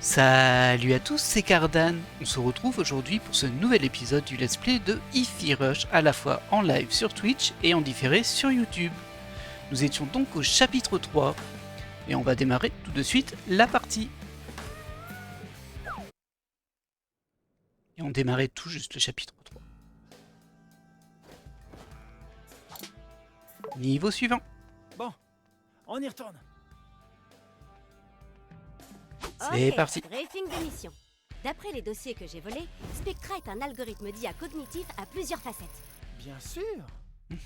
Salut à tous, c'est Cardan. On se retrouve aujourd'hui pour ce nouvel épisode du Let's Play de Hi-Fi Rush, à la fois en live sur Twitch et en différé sur YouTube. Nous étions donc au chapitre 3 et on va démarrer tout de suite la partie. Et on démarrait tout juste le chapitre 3. Niveau suivant. Bon, on y retourne. C'est Ok, parti. briefing de mission. D'après les dossiers que j'ai volés, Spectra est un algorithme d'IA cognitif à plusieurs facettes. Bien sûr.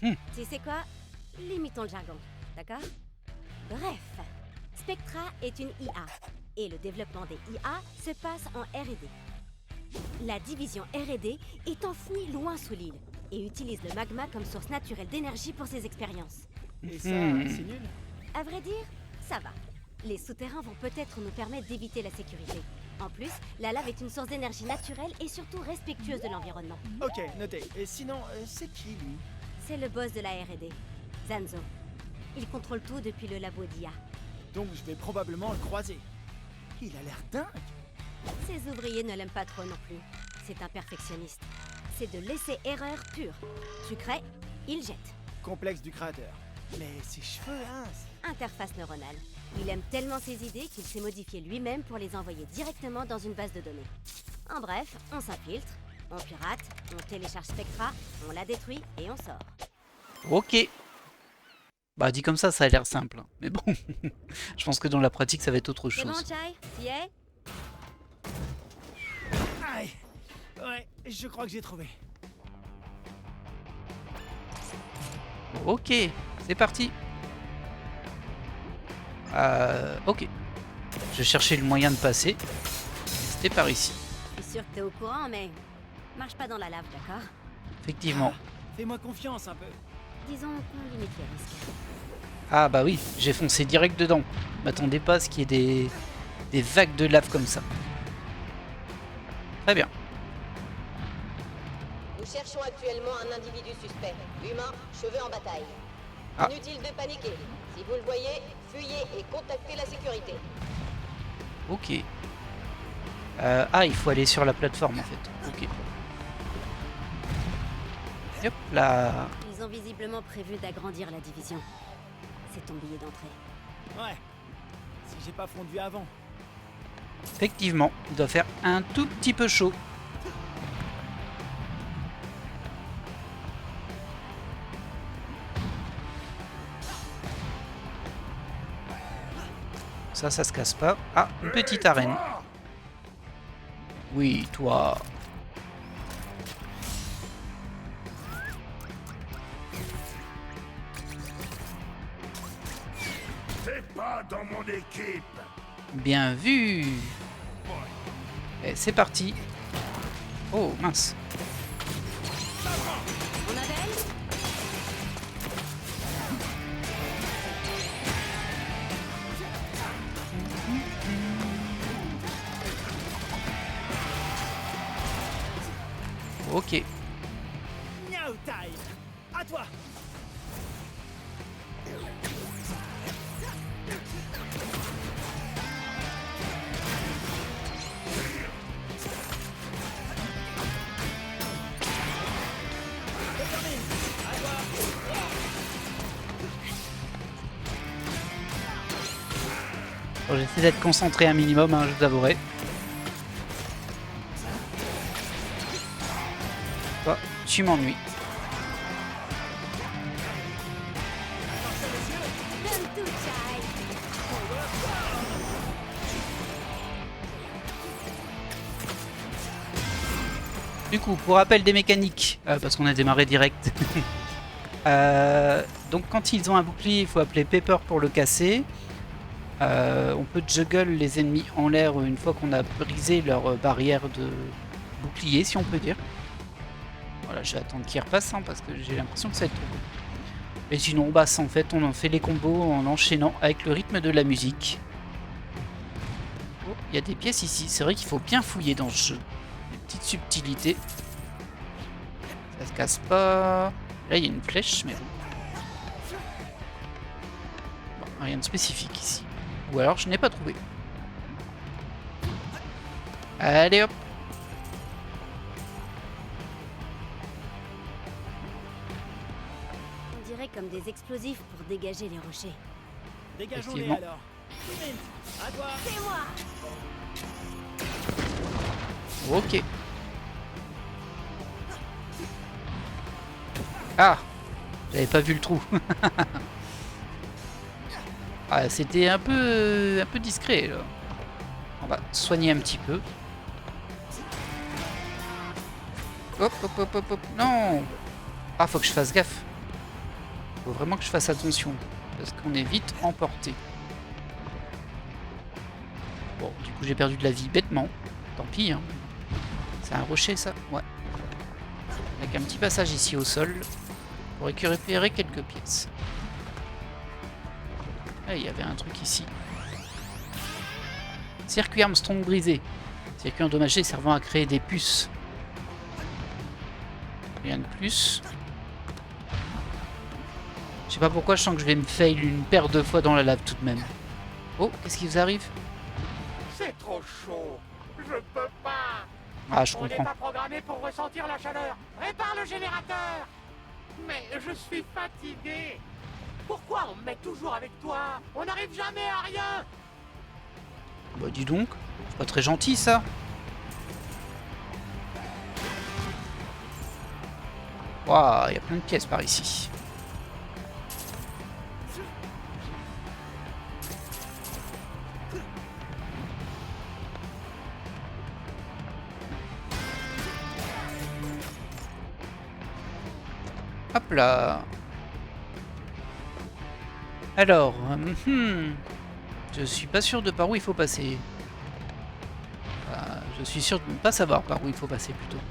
Tu sais quoi? Limitons le jargon, d'accord? Bref, Spectra est une IA, et le développement des IA se passe en R&D. La division R&D est enfouie loin sous l'île, et utilise le magma comme source naturelle d'énergie pour ses expériences. Et ça, c'est nul. À vrai dire, ça va. Les souterrains vont peut-être nous permettre d'éviter la sécurité. En plus, la lave est une source d'énergie naturelle et surtout respectueuse de l'environnement. Ok, noté. Et sinon, c'est qui lui? C'est le boss de la R&D, Zanzo. Il contrôle tout depuis le labo d'IA. Donc je vais probablement le croiser. Il a l'air dingue. Ses ouvriers ne l'aiment pas trop non plus. C'est un perfectionniste. C'est de l'essai-erreur pur. Tu crées, il jette. Complexe du créateur. Mais ses cheveux, hein. Interface neuronale. Il aime tellement ses idées qu'il s'est modifié lui-même pour les envoyer directement dans une base de données. En bref, on s'infiltre, on pirate, on télécharge Spectra, on la détruit et on sort. Ok. Bah dit comme ça a l'air simple. Hein. Mais bon, je pense que dans la pratique ça va être autre C'est bon, chose. Chai? T'y es? Aïe. Ouais, je crois que j'ai trouvé. Ok, c'est parti. Ok. Je cherchais le moyen de passer. C'était par ici. Je suis sûr que t'es au courant, mais marche pas dans la lave, d'accord? Effectivement. Fais-moi confiance un peu. Disons qu'on limite les risques. Ah bah oui, j'ai foncé direct dedans. M'attendais pas à ce qu'il y ait des vagues de lave comme ça. Très bien. Nous cherchons actuellement un individu suspect. Humain, cheveux en bataille. Ah. Inutile de paniquer. Si vous le voyez, fuyez et contactez la sécurité. Ok. Ah, il faut aller sur la plateforme en fait. Ok. Hop là. Ils ont visiblement prévu d'agrandir la division. C'est ton billet d'entrée. Ouais. Si j'ai pas fondu avant. Effectivement, il doit faire un tout petit peu chaud. Ça se casse pas. Ah, une petite arène. Oui, toi. T'es pas dans mon équipe. Bien vu. Et c'est parti. Oh, mince. On appelle? Ok. Now time. À toi. Bon, j'essaie d'être concentré un minimum, hein, je vous avouerai. Toi, tu m'ennuies. Donne tout, Chai! Du coup, pour rappel des mécaniques, parce qu'on a démarré direct. Donc quand ils ont un bouclier, il faut appeler Pepper pour le casser. On peut juggle les ennemis en l'air une fois qu'on a brisé leur barrière de bouclier, si on peut dire. Voilà, je vais attendre qu'ils repassent, hein, parce que j'ai l'impression que ça va être trop cool. Et sinon, bah, en fait, on en fait les combos en enchaînant avec le rythme de la musique. Oh, il y a des pièces ici. C'est vrai qu'il faut bien fouiller dans ce jeu. Des petites subtilités. Ça se casse pas. Là, il y a une flèche, mais bon. Bon, rien de spécifique ici. Ou alors, je n'ai pas trouvé. Allez hop. On dirait comme des explosifs pour dégager les rochers. Dégageons-les Effectivement. alors. Mint, à toi. C'est moi. Ok. Ah, j'avais pas vu le trou. Ah, c'était un peu discret là. On va soigner un petit peu. Hop, hop, hop, hop, hop. Non. Ah, faut que je fasse gaffe. Faut vraiment que je fasse attention. Parce qu'on est vite emporté. Bon, du coup, j'ai perdu de la vie bêtement. Tant pis, hein. C'est un rocher, ça? Ouais. Avec un petit passage ici au sol. Pour récupérer quelques pièces. Ah, il y avait un truc ici. Circuit Armstrong brisé. Circuit endommagé servant à créer des puces. Rien de plus. Je sais pas pourquoi je sens que je vais me fail une paire de fois dans la lave tout de même. Oh, qu'est-ce qui vous arrive? C'est trop chaud. Je peux pas. Ah, je On n'est comprends. pas programmé pour ressentir la chaleur. Répare le générateur. Mais je suis fatigué. Pourquoi on me met toujours avec toi? On n'arrive jamais à rien. Bah dis donc, c'est pas très gentil ça. Waouh, il y a plein de pièces par ici. Hop là. Alors, je suis pas sûr de par où il faut passer. Je suis sûr de ne pas savoir par où il faut passer plutôt.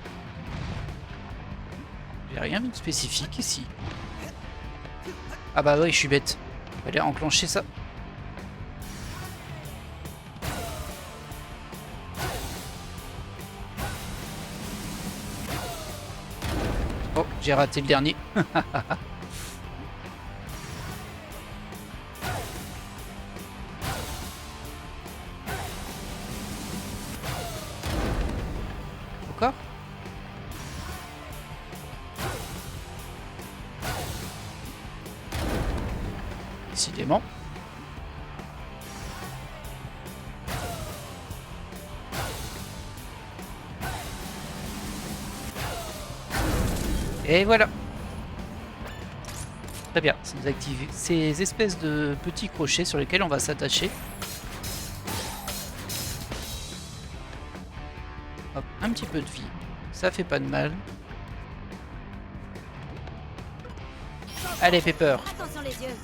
J'ai rien vu de spécifique ici. Ah bah oui, je suis bête. Fallait enclencher ça. Oh, j'ai raté le dernier. Encore? Décidément. Et voilà. Très bien, ça nous active ces espèces de petits crochets sur lesquels on va s'attacher. Hop, un petit peu de vie, ça fait pas de mal. Allez Pepper. Attention les yeux.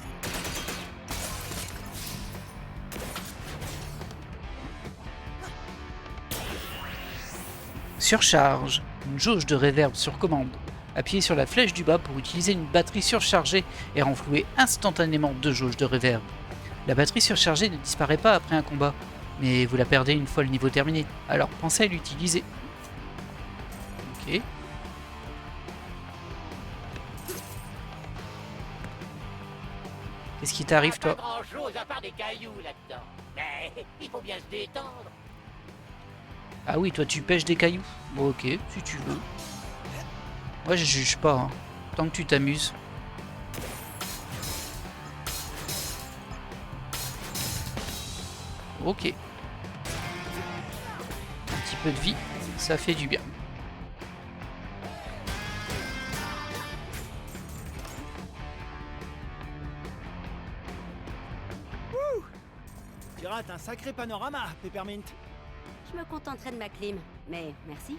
Surcharge, une jauge de réverb sur commande. Appuyez sur la flèche du bas pour utiliser une batterie surchargée et renflouer instantanément 2 jauges de réverb. La batterie surchargée ne disparaît pas après un combat, mais vous la perdez une fois le niveau terminé, alors pensez à l'utiliser. Ok. Qu'est-ce qui t'arrive toi? Pas grand chose à part des cailloux là-dedans. Mais il faut bien se détendre. Ah oui, toi tu pêches des cailloux. Bon ok, si tu veux. Moi je juge pas, hein. Tant que tu t'amuses. Ok. Un petit peu de vie, ça fait du bien. Tu rates un sacré panorama, Peppermint. Je me contenterai de ma clim, mais merci.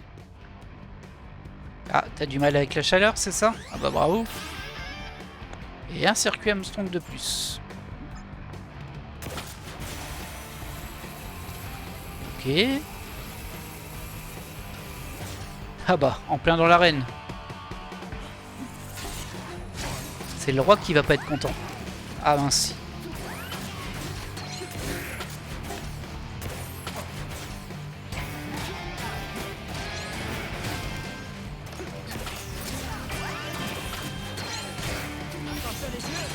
Ah, t'as du mal avec la chaleur, c'est ça? Ah bah bravo. Et un circuit Armstrong de plus. Ok. Ah bah, en plein dans l'arène. C'est le roi qui va pas être content. Ah mince. Attention les yeux.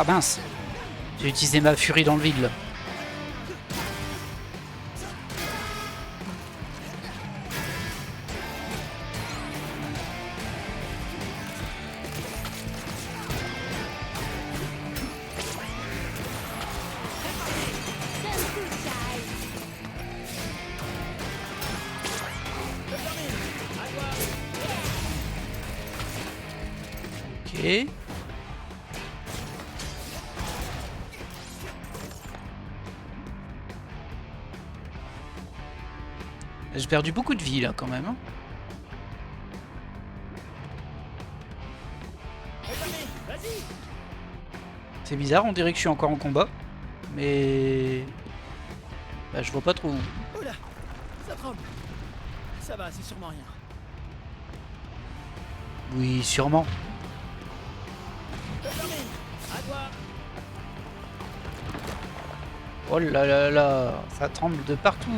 Ah mince. J'ai utilisé ma furie dans le vide là. Ok. J'ai perdu beaucoup de vie là quand même. Hein. C'est bizarre, on dirait que je suis encore en combat. Mais... Bah, je vois pas trop où. Oula, ça tremble. Ça va, c'est sûrement rien. Oui, sûrement. À toi. Oh là là là, ça tremble de partout.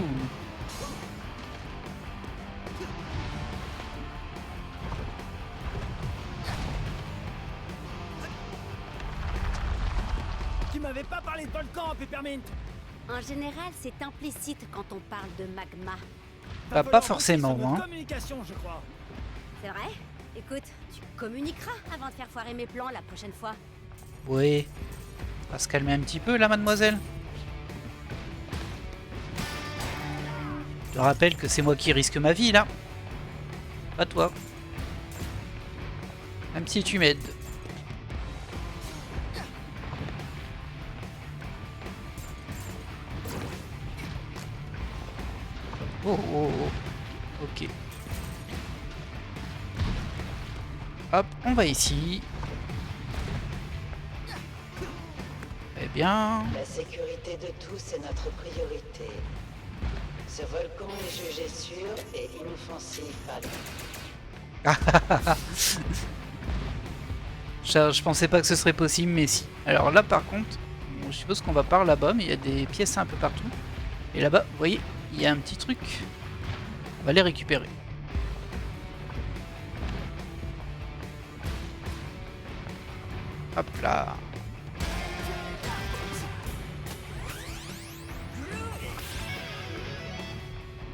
Tu m'avais pas parlé de volcan, Peppermint. En général, c'est implicite quand on parle de magma. Bah, pas forcément, Sur notre hein. communication, je crois. C'est vrai? Écoute, tu communiqueras avant de faire foirer mes plans la prochaine fois. Oui. On va se calmer un petit peu là, mademoiselle. Je te rappelle que c'est moi qui risque ma vie là. Pas toi. Même si tu m'aides. Oh oh oh. Ok. Hop, on va ici. Eh bien... La sécurité de tous est notre priorité. Ce volcan est jugé sûr et inoffensif à Je pensais pas que ce serait possible, mais si. Alors là, par contre, bon, je suppose qu'on va par là-bas, mais il y a des pièces un peu partout. Et là-bas, vous voyez, il y a un petit truc. On va les récupérer. Hop là.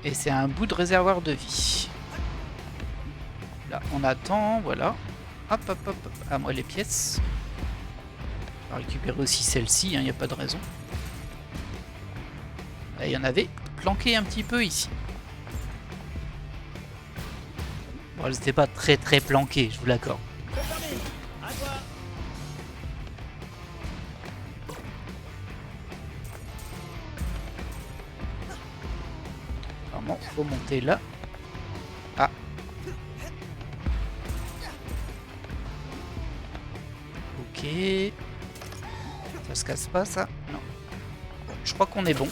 Et c'est un bout de réservoir de vie. Là, on attend, voilà. Hop, hop, hop, hop. À moi les pièces. On va récupérer aussi celle-ci, il n'y a pas de raison. Il y en avait planqué un petit peu ici. Bon, elles n'étaient pas très planquées, je vous l'accorde. À toi. Vraiment, faut monter là. Ah. Ok. Ça se casse pas, ça? Non. Bon, je crois qu'on est bon.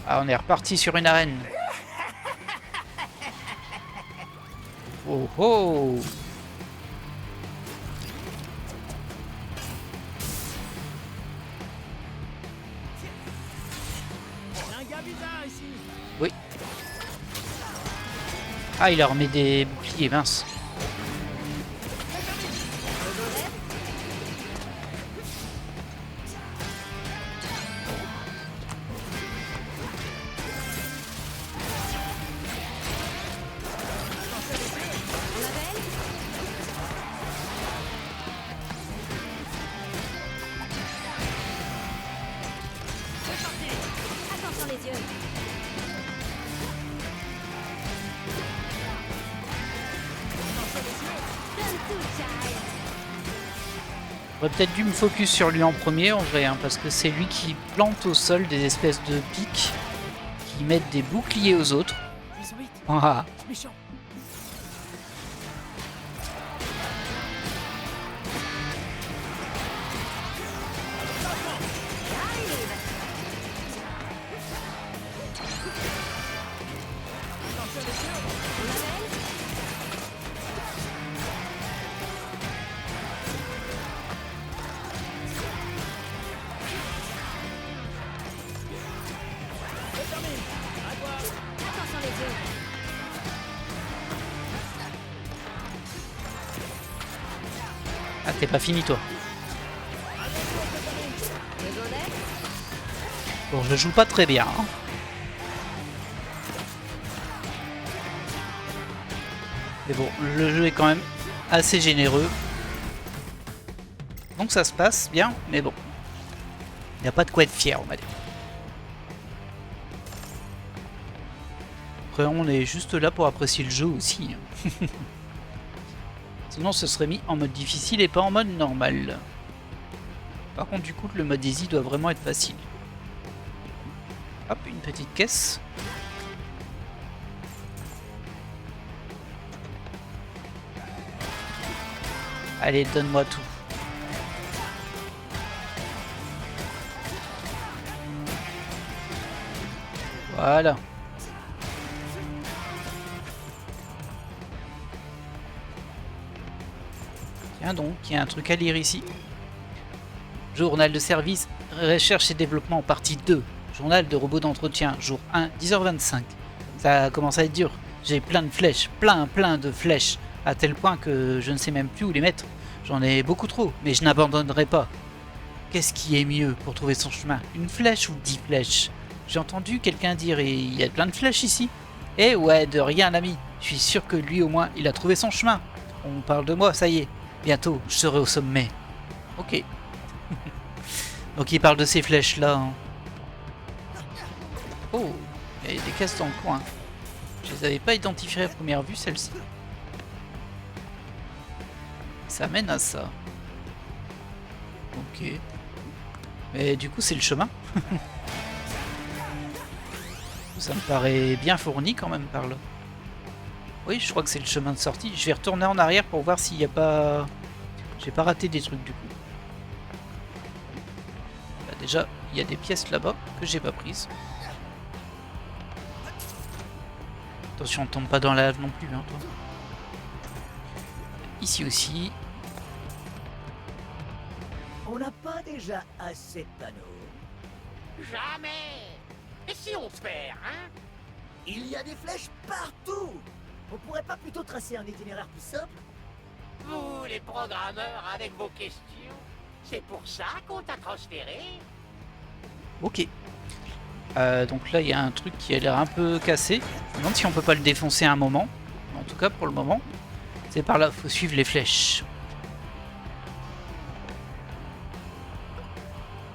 Ah, on est reparti sur une arène. Oh oh! Il y a un gars bizarre ici. Oui. Ah, il leur met des boucliers, mince. Attention les yeux. Turn to child. J'aurais peut-être dû me focus sur lui en premier en vrai, hein, parce que c'est lui qui plante au sol des espèces de pics qui mettent des boucliers aux autres. Ils sont vite. Ah, Méchant. Attention les yeux. Ah, t'es pas fini toi. Besoin d'aide? Bon, je joue pas très bien. Hein. Mais bon, le jeu est quand même assez généreux. Donc ça se passe bien, mais bon. Il n'y a pas de quoi être fier, on va dire. Après, on est juste là pour apprécier le jeu aussi. Sinon, ce serait mis en mode difficile et pas en mode normal. Par contre, du coup, le mode easy doit vraiment être facile. Hop, une petite caisse. Allez, donne-moi tout. Voilà. Tiens donc, il y a un truc à lire ici. Journal de service, recherche et développement, partie 2. Journal de robot d'entretien, jour 1, 10h25. Ça commence à être dur. J'ai plein de flèches, plein de flèches, à tel point que je ne sais même plus où les mettre. J'en ai beaucoup trop, mais je n'abandonnerai pas. Qu'est-ce qui est mieux pour trouver son chemin? Une flèche ou 10 flèches? J'ai entendu quelqu'un dire, et il y a plein de flèches ici. Eh ouais, de rien l'ami. Je suis sûr que lui au moins, il a trouvé son chemin. On parle de moi, ça y est. Bientôt, je serai au sommet. Ok. Donc il parle de ces flèches là. Hein. Oh, il y a des caisses dans le coin. Je les avais pas identifiées à première vue, celles-ci. Ça mène à ça. Ok. Mais du coup, c'est le chemin. Ça me paraît bien fourni quand même par là. Oui, je crois que c'est le chemin de sortie. Je vais retourner en arrière pour voir s'il n'y a pas... J'ai pas raté des trucs du coup. Bah, déjà, il y a des pièces là-bas que j'ai pas prises. Attention, on ne tombe pas dans la lave non plus. Hein, toi. Ici aussi. On n'a pas déjà assez de panneaux. Jamais. Et si on se perd, hein? Il y a des flèches partout. On pourrait pas plutôt tracer un itinéraire plus simple? Vous, les programmeurs, avec vos questions, c'est pour ça qu'on t'a transféré? Ok. Donc là, il y a un truc qui a l'air un peu cassé. Je me demande si on peut pas le défoncer à un moment. En tout cas, pour le moment, c'est par là. Faut suivre les flèches.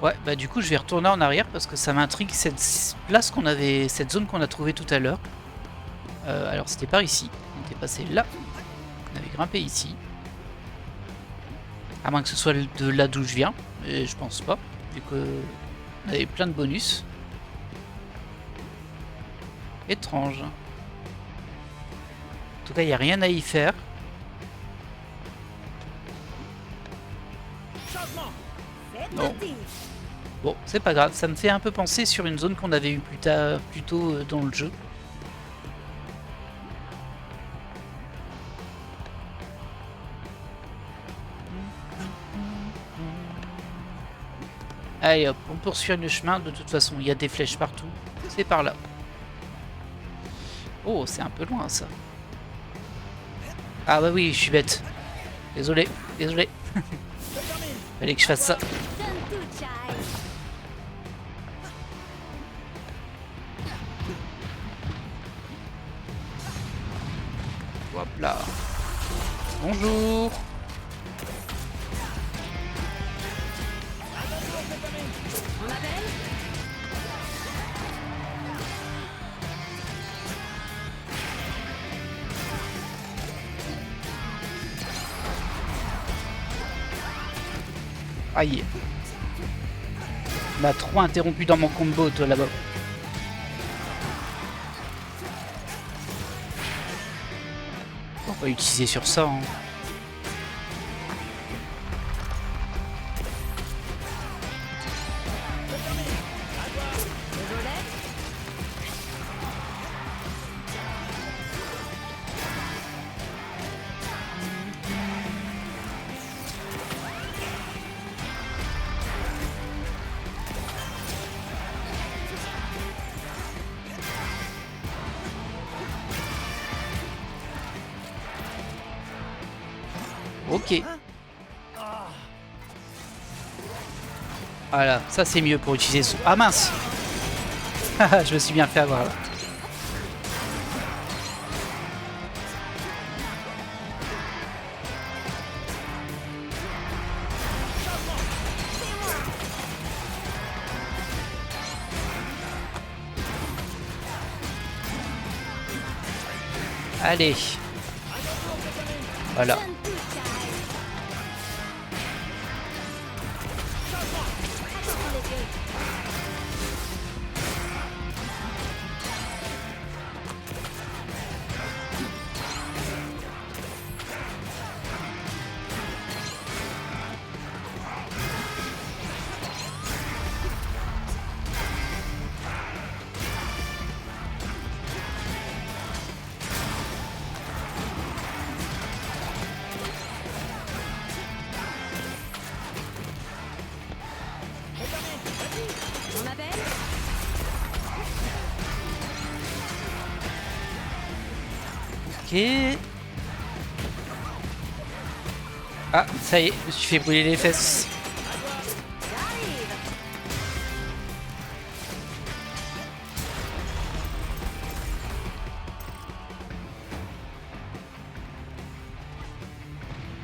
Ouais, bah du coup, je vais retourner en arrière parce que ça m'intrigue cette place qu'on avait, cette zone qu'on a trouvée tout à l'heure. Alors, c'était par ici. On était passé là. On avait grimpé ici. À moins que ce soit de là d'où je viens. Mais je pense pas. Vu qu'on avait plein de bonus. Étrange. En tout cas, il n'y a rien à y faire. C'est Non. parti. Bon, c'est pas grave. Ça me fait un peu penser sur une zone qu'on avait eu plus tôt dans le jeu. Allez hop, on poursuit le chemin. De toute façon, il y a des flèches partout. C'est par là. Oh, c'est un peu loin ça. Ah bah oui, je suis bête. Désolé, désolé. Fallait que je fasse ça. Donne tout, Chai. Hop là. Bonjour. On m'appelle? Aïe. On m'a trop interrompu dans mon combo, toi, là-bas. On va utiliser sur ça. Hein. Besoin d'aide? Ok. Ah, Voilà, ça c'est mieux pour utiliser ce... Ah mince. Je me suis bien fait avoir là. Allez. Voilà. On m'appelle? Ok. Ah, ça y est, je me suis fait brûler les fesses. J'arrive.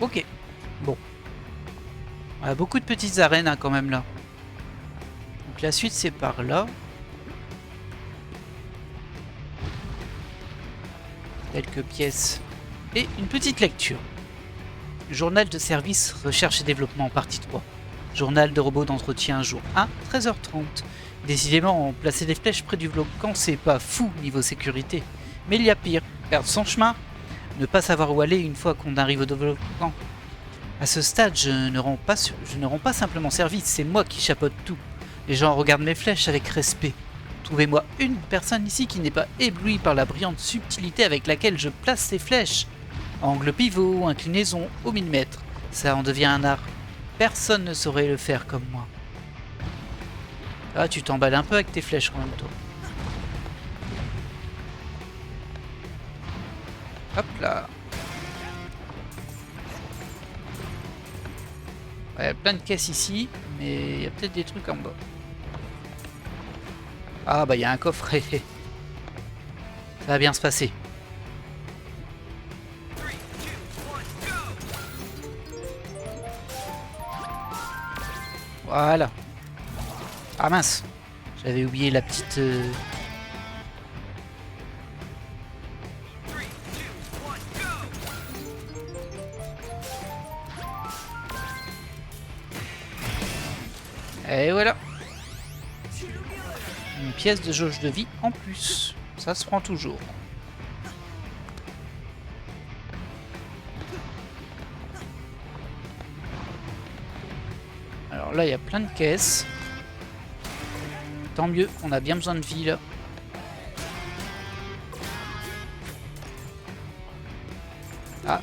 Ok. Bon. On a beaucoup de petites arènes hein, quand même là. Donc la suite c'est par là. Quelques pièces. Et une petite lecture. Journal de service, recherche et développement, partie 3. Journal de robot d'entretien, jour 1, 13h30. Décidément, placer des flèches près du volcan, c'est pas fou niveau sécurité. Mais il y a pire, perdre son chemin, ne pas savoir où aller une fois qu'on arrive au volcan. À ce stade, je ne rends pas simplement service, c'est moi qui chapeaute tout. Les gens regardent mes flèches avec respect. Trouvez-moi une personne ici qui n'est pas éblouie par la brillante subtilité avec laquelle je place ces flèches. Angle pivot, inclinaison au millimètre, ça en devient un art. Personne ne saurait le faire comme moi. Ah, tu t'emballes un peu avec tes flèches quand même, toi. Hop là. Ouais, il y a plein de caisses ici, mais il y a peut-être des trucs en bas. Ah bah il y a un coffret. Ça va bien se passer. Voilà. Ah mince. J'avais oublié la petite... Et voilà. Une pièce de jauge de vie en plus. Ça se prend toujours. Alors là, il y a plein de caisses. Tant mieux, on a bien besoin de vie là. Ah.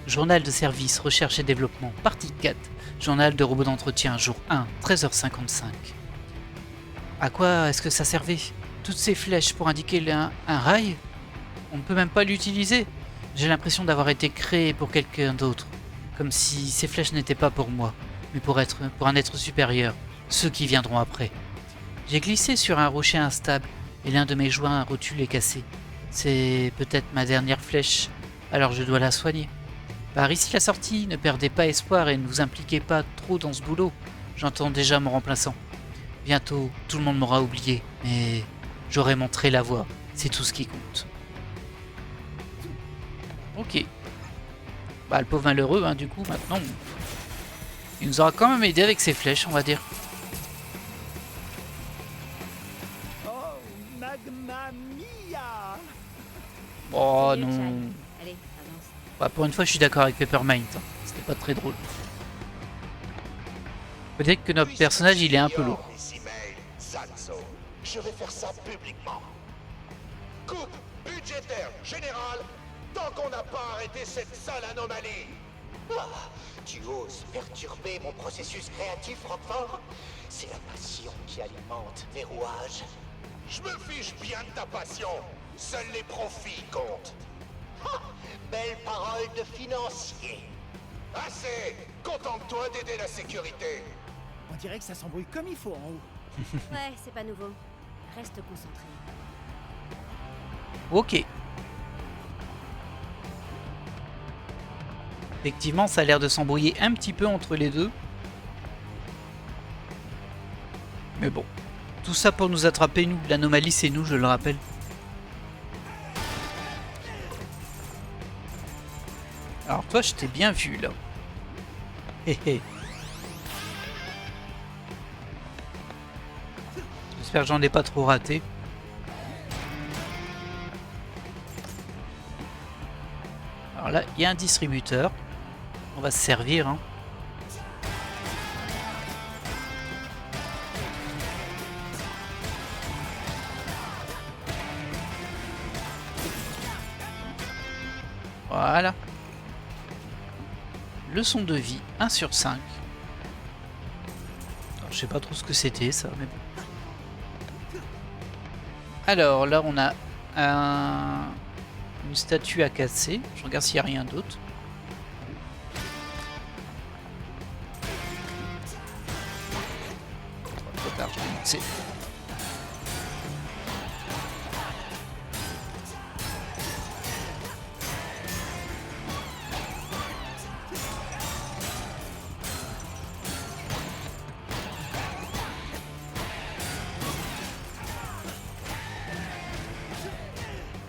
Journal de service, recherche et développement, partie 4. Journal de robot d'entretien, jour 1, 13h55. À quoi est-ce que ça servait? Toutes ces flèches pour indiquer un rail? On ne peut même pas l'utiliser. J'ai l'impression d'avoir été créé pour quelqu'un d'autre. Comme si ces flèches n'étaient pas pour moi, mais pour un être supérieur, ceux qui viendront après. J'ai glissé sur un rocher instable, et l'un de mes joints rotulés est cassé. C'est peut-être ma dernière flèche, alors je dois la soigner. Par ici la sortie, ne perdez pas espoir et ne vous impliquez pas trop dans ce boulot. J'entends déjà mon remplaçant. Bientôt, tout le monde m'aura oublié, mais j'aurai montré la voie. C'est tout ce qui compte. Ok. Bah le pauvre malheureux, hein, du coup, maintenant, il nous aura quand même aidé avec ses flèches, on va dire. Oh, Magma Mia! Oh Salut, non. Chad. Allez, avance. Bah, pour une fois, je suis d'accord avec Peppermint. Hein. C'était pas très drôle. Faut dire que notre personnage, il est un peu lourd. Zanzo, je vais faire ça publiquement. Coupe budgétaire générale tant qu'on n'a pas arrêté cette sale anomalie. Ah, tu oses perturber mon processus créatif, Roquefort? C'est la passion qui alimente mes rouages. Je me fiche bien de ta passion. Seuls les profits comptent. Ah, belle parole de financier. Assez. Contente-toi d'aider la sécurité. On dirait que ça s'embrouille comme il faut en haut. Ouais, c'est pas nouveau. Reste concentré. Ok. Effectivement, ça a l'air de s'embrouiller un petit peu entre les deux. Mais bon. Tout ça pour nous attraper, nous. L'anomalie, c'est nous, je le rappelle. Alors toi, je t'ai bien vu, là. Hé hé. J'espère que j'en ai pas trop raté. Alors là, il y a un distributeur. On va se servir, hein. Voilà. Leçon de vie, 1 sur 5. Alors, je sais pas trop ce que c'était ça, mais bon. Alors là, on a une statue à casser. Je regarde s'il n'y a rien d'autre. Trop tard, c'est...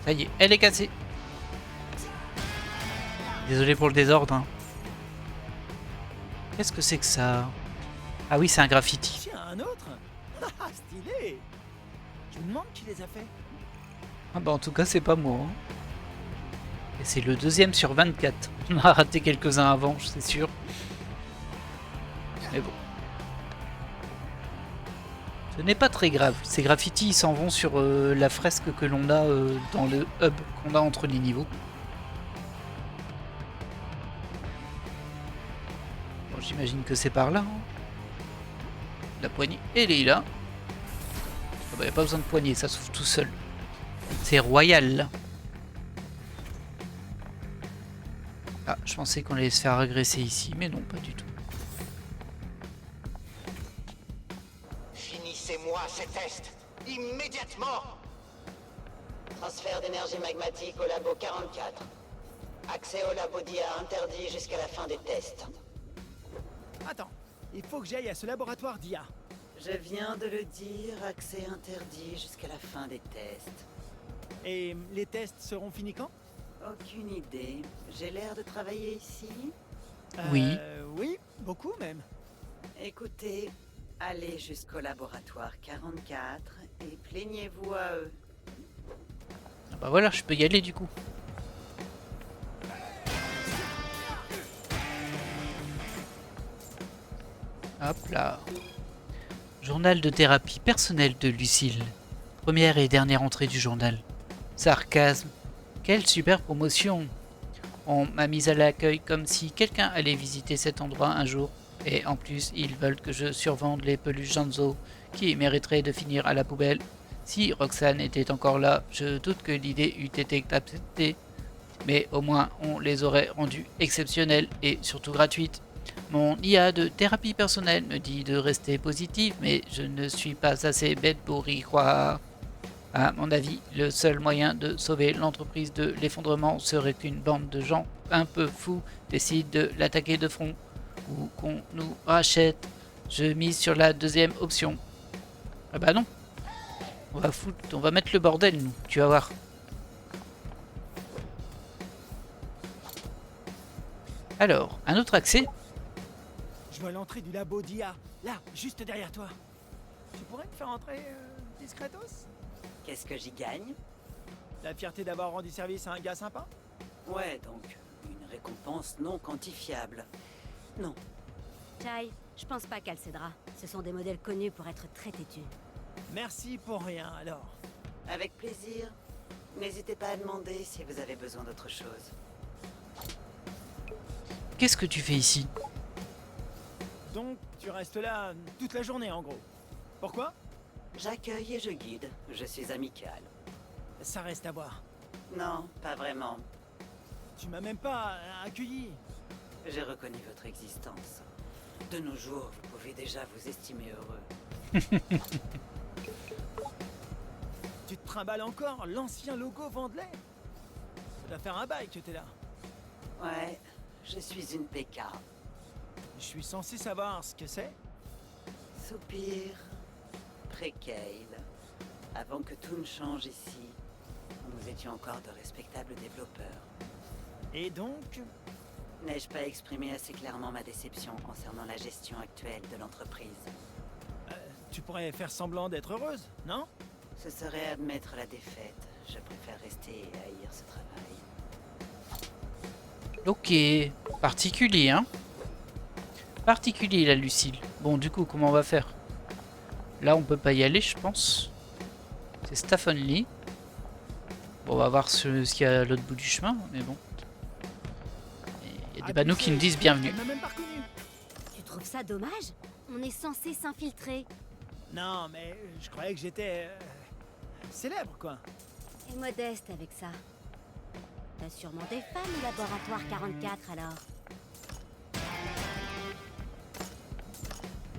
Ça y est, elle est cassée. Désolé pour le désordre. Hein. Qu'est-ce que c'est que ça? Ah oui, c'est un graffiti. Tiens, un autre. Ah, stylé. Je me demande qui les a fait. Ah bah en tout cas, c'est pas moi. Hein. Et c'est le 2e sur 24. On a raté quelques-uns avant, c'est sûr. Mais bon. Ce n'est pas très grave. Ces graffitis ils s'en vont sur la fresque que l'on a dans le hub qu'on a entre les niveaux. Bon, j'imagine que c'est par là. Hein. La poignée, elle est là. Ah bah, y a pas besoin de poignée, ça s'ouvre tout seul. C'est royal. Ah, je pensais qu'on allait se faire agresser ici, mais non, pas du tout. Finissez-moi ces tests, immédiatement. Transfert d'énergie magmatique au labo 44. Accès au labo d'IA interdit jusqu'à la fin des tests. Attends, il faut que j'aille à ce laboratoire d'IA. Je viens de le dire, accès interdit jusqu'à la fin des tests. Et les tests seront finis quand? Aucune idée. J'ai l'air de travailler ici. Oui. Oui, beaucoup même. Écoutez, allez jusqu'au laboratoire 44 et plaignez-vous à eux. Ah bah voilà, je peux y aller du coup. Hop là. Journal de thérapie personnelle de Lucille. Première et dernière entrée du journal. Sarcasme. Quelle super promotion. On m'a mise à l'accueil comme si quelqu'un allait visiter cet endroit un jour. Et en plus, ils veulent que je survende les peluches Janzo, qui mériteraient de finir à la poubelle. Si Roxane était encore là, je doute que l'idée eût été acceptée. Mais au moins, on les aurait rendues exceptionnelles et surtout gratuites. Mon IA de thérapie personnelle me dit de rester positive, mais je ne suis pas assez bête pour y croire. À mon avis, le seul moyen de sauver l'entreprise de l'effondrement serait qu'une bande de gens un peu fous décide de l'attaquer de front ou qu'on nous rachète. Je mise sur la deuxième option. Ah bah non. On va mettre le bordel, nous. Tu vas voir. Alors, un autre accès. Je vois l'entrée du labo d'IA, là, juste derrière toi. Tu pourrais me faire entrer discretos? Qu'est-ce que j'y gagne? La fierté d'avoir rendu service à un gars sympa? Ouais, donc, une récompense non quantifiable. Non. Chai, je pense pas qu'elle cédera. Ce sont des modèles connus pour être très têtus. Merci pour rien, alors. Avec plaisir. N'hésitez pas à demander si vous avez besoin d'autre chose. Qu'est-ce que tu fais ici? Donc, tu restes là toute la journée, en gros. Pourquoi? J'accueille et je guide. Je suis amical. Ça reste à voir. Non, pas vraiment. Tu m'as même pas accueilli. J'ai reconnu votre existence. De nos jours, vous pouvez déjà vous estimer heureux. Tu te trimbales encore l'ancien logo Vendelay? Ça doit faire un bail que t'es là. Ouais, je suis une PK. Je suis censé savoir ce que c'est. Soupir, précale. Avant que tout ne change ici, nous étions encore de respectables développeurs. Et donc, N'ai-je pas exprimé assez clairement ma déception concernant la gestion actuelle de l'entreprise? tu pourrais faire semblant d'être heureuse, non? Ce serait admettre la défaite. Je préfère rester et haïr ce travail. Ok, particulier, hein. Particulier, la Lucille. Bon, du coup, comment on va faire? Là, on peut pas y aller, je pense. C'est staff only. Bon, on va voir ce qu'il y a à l'autre bout du chemin, mais bon. Il y a des panneaux qui nous disent bienvenue. Elle m'a même pas reconnu. Tu trouves ça dommage? On est censé s'infiltrer. Non, mais je croyais que j'étais... célèbre, quoi. Et modeste avec ça. T'as sûrement des fans au laboratoire 44 alors.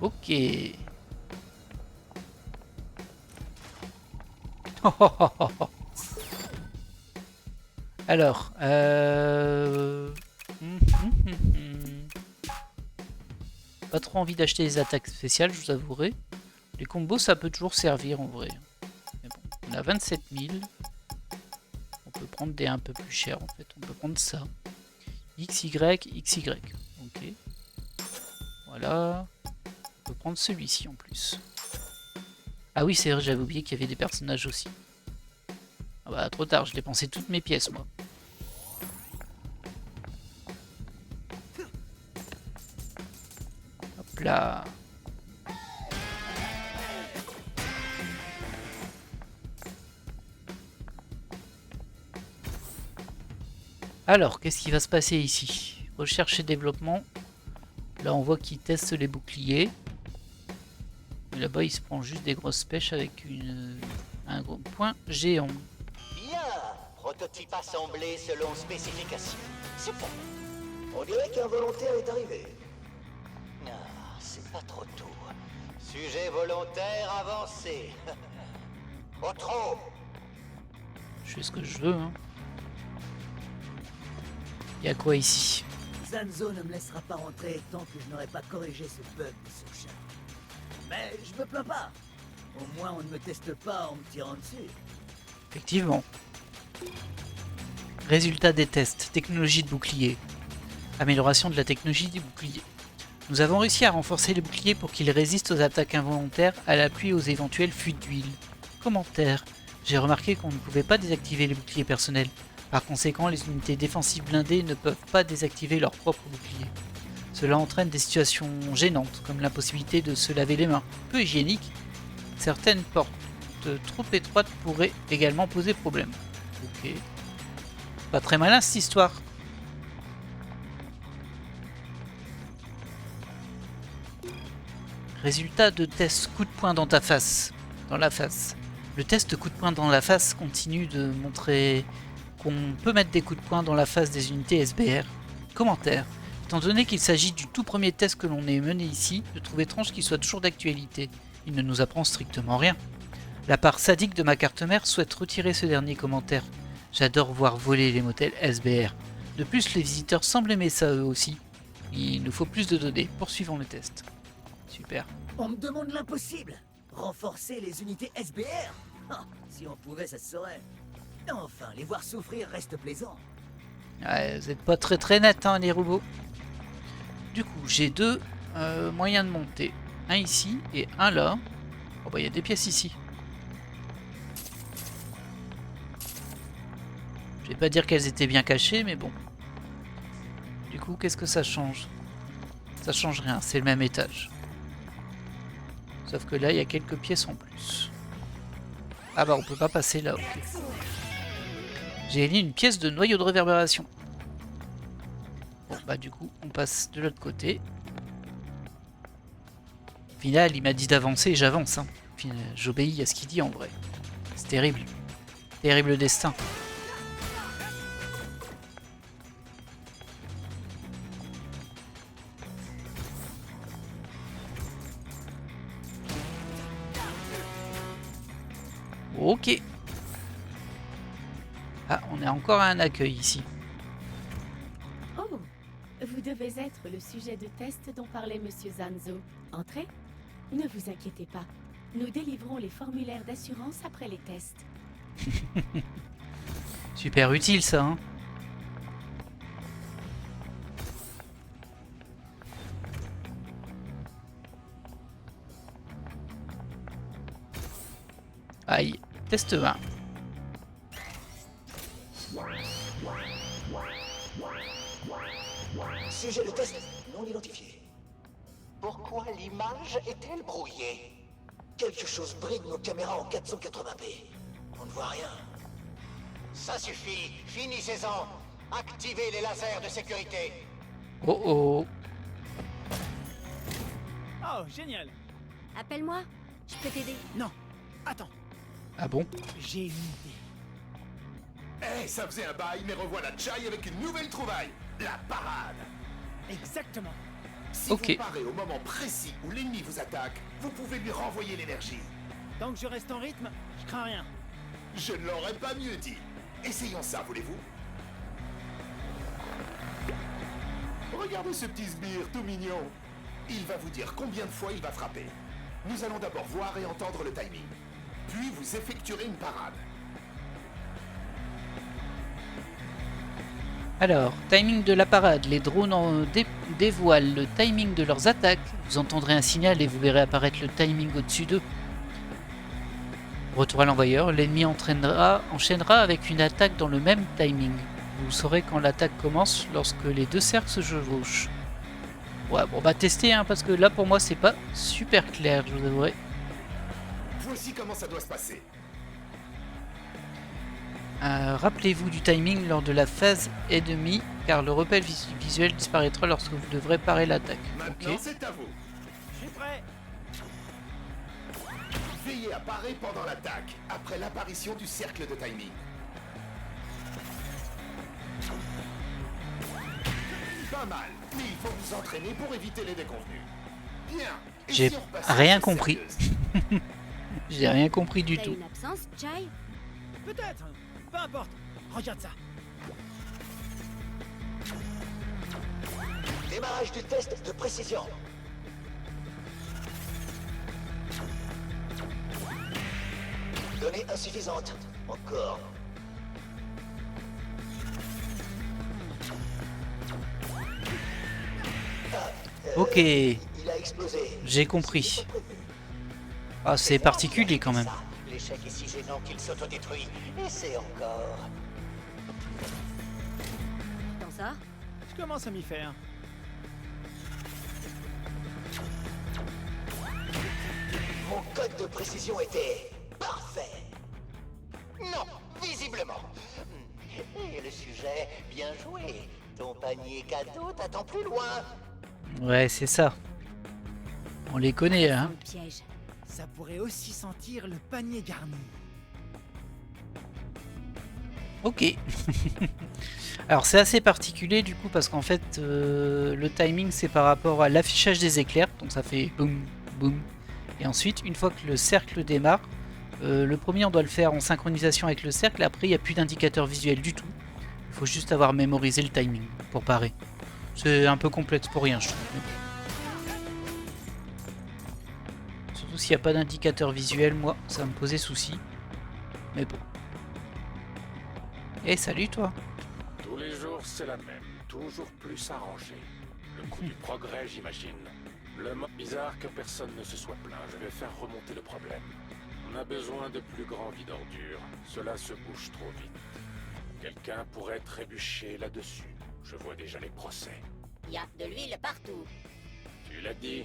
Ok. Alors, pas trop envie d'acheter des attaques spéciales, je vous avouerai. Les combos, ça peut toujours servir en vrai. Mais bon, on a 27 000. On peut prendre des un peu plus chers en fait. On peut prendre ça. XY, XY. Ok. Voilà. On peut prendre celui-ci en plus. Ah oui, c'est vrai, j'avais oublié qu'il y avait des personnages aussi. Ah bah, trop tard, j'ai dépensé toutes mes pièces, moi. Hop là. Alors, qu'est-ce qui va se passer ici? Recherche et développement. Là, on voit qu'il teste les boucliers. Et là-bas, il se prend juste des grosses pêches avec un gros point géant. Bien. Prototype assemblé selon spécification. Super. On dirait qu'un volontaire est arrivé. Non, c'est pas trop tôt. Sujet volontaire avancé. Au trop. Je fais ce que je veux, hein. Il y a quoi ici? Zanzo ne me laissera pas rentrer tant que je n'aurai pas corrigé ce bug de ce chat. Mais je me plains pas. Au moins on ne me teste pas en me tirant dessus. Effectivement. Résultat des tests. Technologie de bouclier. Amélioration de la technologie des boucliers. Nous avons réussi à renforcer les boucliers pour qu'ils résistent aux attaques involontaires, à la pluie et aux éventuelles fuites d'huile. Commentaire. J'ai remarqué qu'on ne pouvait pas désactiver les boucliers personnels. Par conséquent, les unités défensives blindées ne peuvent pas désactiver leurs propres boucliers. Cela entraîne des situations gênantes, comme l'impossibilité de se laver les mains. Peu hygiénique, certaines portes trop étroites pourraient également poser problème. Ok. Pas très malin cette histoire. Résultat de test coup de poing dans ta face. Dans la face. Le test coup de poing dans la face continue de montrer qu'on peut mettre des coups de poing dans la face des unités SBR. Commentaire. Étant donné qu'il s'agit du tout premier test que l'on ait mené ici, je trouve étrange qu'il soit toujours d'actualité. Il ne nous apprend strictement rien. La part sadique de ma carte mère souhaite retirer ce dernier commentaire. J'adore voir voler les motels SBR. De plus, les visiteurs semblent aimer ça eux aussi. Il nous faut plus de données. Poursuivons le test. Super. On me demande l'impossible. Renforcer les unités SBR. Ah, si on pouvait, ça se saurait. Enfin, les voir souffrir reste plaisant. Ouais, vous n'êtes pas très net, hein, les robots. Du coup, j'ai deux moyens de monter. Un ici et un là. Oh bah, il y a des pièces ici. Je vais pas dire qu'elles étaient bien cachées, mais bon. Du coup, qu'est-ce que ça change? Ça change rien, c'est le même étage. Sauf que là, il y a quelques pièces en plus. Ah bah, on peut pas passer là, ok. J'ai gagné une pièce de noyau de réverbération. Bon, bah du coup, on passe de l'autre côté. Au final, il m'a dit d'avancer et j'avance. Hein. J'obéis à ce qu'il dit en vrai. C'est terrible. Terrible destin. Ok. Ah, on a encore un accueil ici. Oh, vous devez être le sujet de test dont parlait Monsieur Zanzo. Entrez. Ne vous inquiétez pas. Nous délivrons les formulaires d'assurance après les tests. Super utile ça, hein. Aïe, test 20. Sujet de test non identifié. Pourquoi l'image est-elle brouillée? Quelque chose brille nos caméras en 480p. On ne voit rien. Ça suffit, finissez-en. Activez les lasers de sécurité. Oh oh. Oh, génial. Appelle-moi, je peux t'aider. Non, attends, Ah bon? j'ai une idée. Eh, ça faisait un bail, mais revoilà Chai avec une nouvelle trouvaille. La parade. Exactement. Si Ok. vous parez au moment précis où l'ennemi vous attaque, vous pouvez lui renvoyer l'énergie. Tant que je reste en rythme, je crains rien. Je ne l'aurais pas mieux dit. Essayons ça, voulez-vous? Regardez ce petit sbire tout mignon. Il va vous dire combien de fois il va frapper. Nous allons d'abord voir et entendre le timing. Puis vous effectuerez une parade. Alors, timing de la parade. Les drones dévoilent le timing de leurs attaques. Vous entendrez un signal et vous verrez apparaître le timing au-dessus d'eux. Retour à l'envoyeur. L'ennemi enchaînera avec une attaque dans le même timing. Vous saurez quand l'attaque commence lorsque les deux cercles se chevauchent. Ouais, bon, on va tester, hein, parce que là, pour moi, c'est pas super clair, je vous avouerai. Voici comment ça doit se passer. Rappelez-vous du timing lors de la phase ennemie, car le repère visuel disparaîtra lorsque vous devrez parer l'attaque. Maintenant, Ok. c'est à vous. Je suis prêt. Veillez à parer pendant l'attaque, après l'apparition du cercle de timing. Pas mal, mais il faut vous entraîner pour éviter les déconvenus. Bien. Et J'ai si on passait rien aux choses compris. sérieuses? J'ai rien compris du T'as tout. une absence, Chai? Peut-être. Peu importe. Regarde ça. Démarrage du test de précision. Données insuffisantes. Encore. Ok, Il a explosé. j'ai compris. Ah, c'est particulier quand même. Ça, l'échec est si gênant qu'il s'autodétruit. Et c'est encore. T'en sors? Je commence à m'y faire. Mon code de précision était parfait. Non, visiblement. Et le sujet, bien joué. Ton panier cadeau t'attend plus loin. Ouais, c'est ça. On les connaît, hein. Le piège. Ça pourrait aussi sentir le panier garni. Ok. Alors c'est assez particulier du coup parce qu'en fait le timing c'est par rapport à l'affichage des éclairs, donc ça fait boum boum. Et ensuite une fois que le cercle démarre, le premier on doit le faire en synchronisation avec le cercle, après il n'y a plus d'indicateur visuel du tout. Il faut juste avoir mémorisé le timing pour parer. C'est un peu complexe pour rien je trouve. Surtout s'il n'y a pas d'indicateur visuel, moi ça va me posait souci. Mais bon. Eh salut toi. Tous les jours, c'est la même. Toujours plus arrangé. Le coup du progrès, j'imagine. Le mot bizarre que personne ne se soit plaint. Je vais faire remonter le problème. On a besoin de plus grands vides ordures. Cela se bouge trop vite. Quelqu'un pourrait trébucher là-dessus. Je vois déjà les procès. Y a de l'huile partout. Tu l'as dit.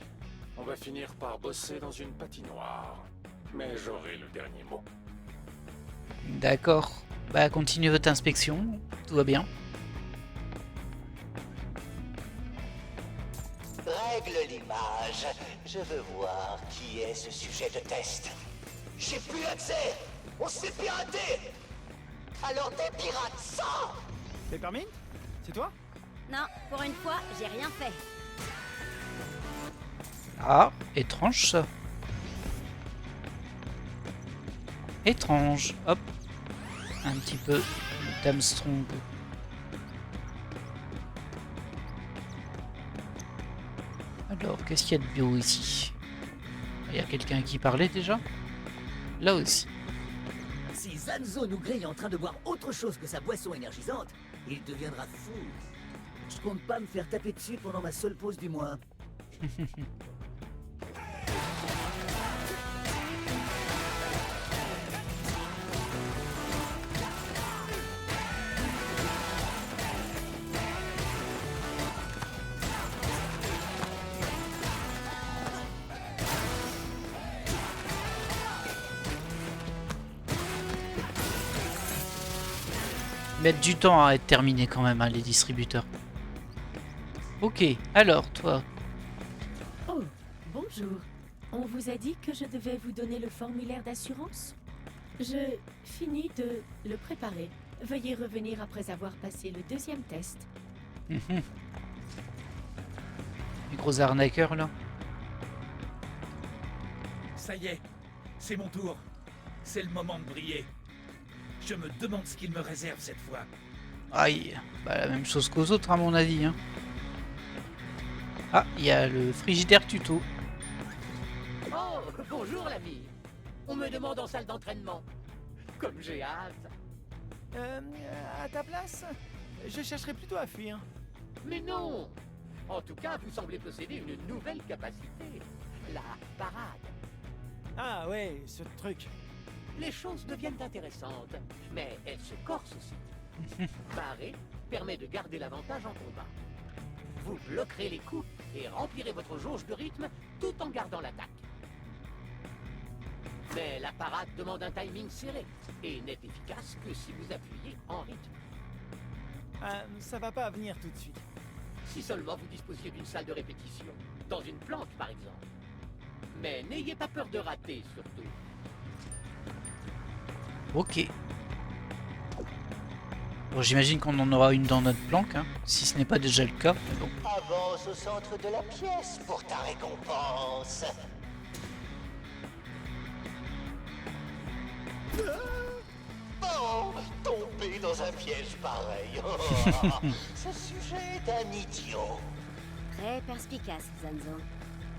On va finir par bosser dans une patinoire. Mais j'aurai le dernier mot. D'accord. Bah continuez votre inspection, tout va bien. Règle l'image. Je veux voir qui est ce sujet de test. J'ai plus accès. On s'est piraté. Alors dépirate ça. Peppermint? C'est toi? Non, pour une fois, j'ai rien fait. Ah, étrange ça. Étrange. Hop. Un petit peu d'Armstrong. Alors, qu'est-ce qu'il y a de bio ici? Il y a quelqu'un qui parlait déjà? Là aussi. Si Zanzo nous grille en train de boire autre chose que sa boisson énergisante, il deviendra fou. Je compte pas me faire taper dessus pendant ma seule pause du mois. Mettre du temps à être terminé quand même, hein, les distributeurs. Ok, alors toi. Oh, bonjour. On vous a dit que je devais vous donner le formulaire d'assurance? Je finis de le préparer. Veuillez revenir après avoir passé le deuxième test. Les gros arnaqueurs là. Ça y est, c'est mon tour. C'est le moment de briller. Je me demande ce qu'il me réserve cette fois. Aïe, bah la même chose qu'aux autres à mon avis. Hein. Ah, il y a le frigidaire tuto. Oh, bonjour l'ami. On me demande en salle d'entraînement. Comme j'ai hâte. À ta place, je chercherais plutôt à fuir. Mais non. En tout cas, vous semblez posséder une nouvelle capacité. La parade. Ah ouais, ce truc. Les choses deviennent intéressantes, mais elles se corsent aussi. Parer permet de garder l'avantage en combat. Vous bloquerez les coups et remplirez votre jauge de rythme tout en gardant l'attaque. Mais la parade demande un timing serré et n'est efficace que si vous appuyez en rythme. Ça va pas venir tout de suite. Si seulement vous disposiez d'une salle de répétition, dans une planque par exemple. Mais n'ayez pas peur de rater surtout. Ok. Bon, j'imagine qu'on en aura une dans notre planque, hein, si ce n'est pas déjà le cas. Mais bon. Avance au centre de la pièce pour ta récompense. Oh, tomber dans un piège pareil. Oh, ce sujet est un idiot. Très perspicace, Zanzo.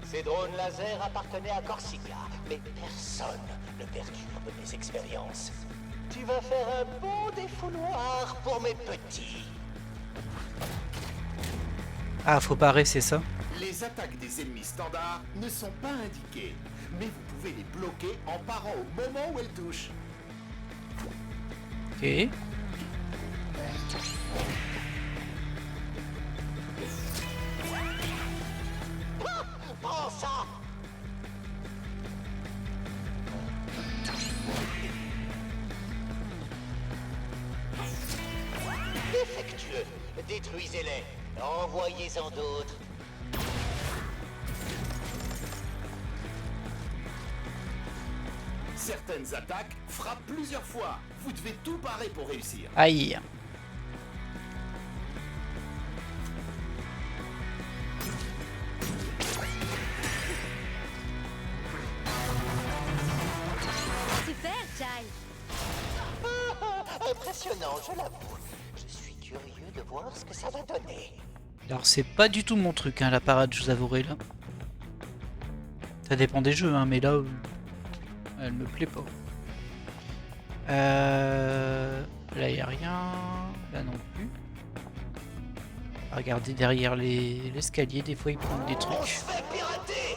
Ces drones laser appartenaient à Corsica, mais personne ne perturbe mes expériences. Tu vas faire un bon défouloir pour mes petits. Ah, faut parer, c'est ça? Les attaques des ennemis standards ne sont pas indiquées, mais vous pouvez les bloquer en parant au moment où elles touchent. Ok. Prends ça! Défectueux, détruisez-les, envoyez-en d'autres. Certaines attaques frappent plusieurs fois. Vous devez tout parer pour réussir. Aïe. Super, Chai. Impressionnant, je l'avoue. Je suis curieux de voir ce que ça va donner. Alors c'est pas du tout mon truc, hein, la parade, je vous avouerai là. Ça dépend des jeux, hein, mais là, elle me plaît pas. Là y a rien, là non plus. Regardez derrière l'escalier, des fois ils prennent des On trucs. se fait pirater!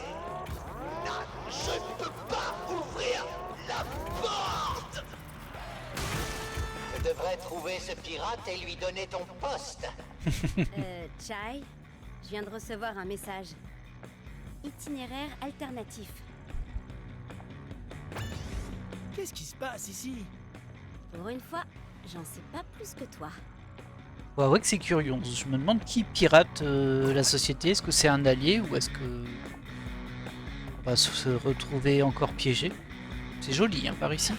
Non, je ne peux pas ouvrir la porte! Je devrais trouver ce pirate et lui donner ton poste. Chai, je viens de recevoir un message. Itinéraire alternatif. Qu'est-ce qui se passe ici? Pour une fois, j'en sais pas plus que toi. Faut avouer que c'est curieux. Je me demande qui pirate la société. Est-ce que c'est un allié ou est-ce que on va se retrouver encore piégé? C'est joli, hein, par ici.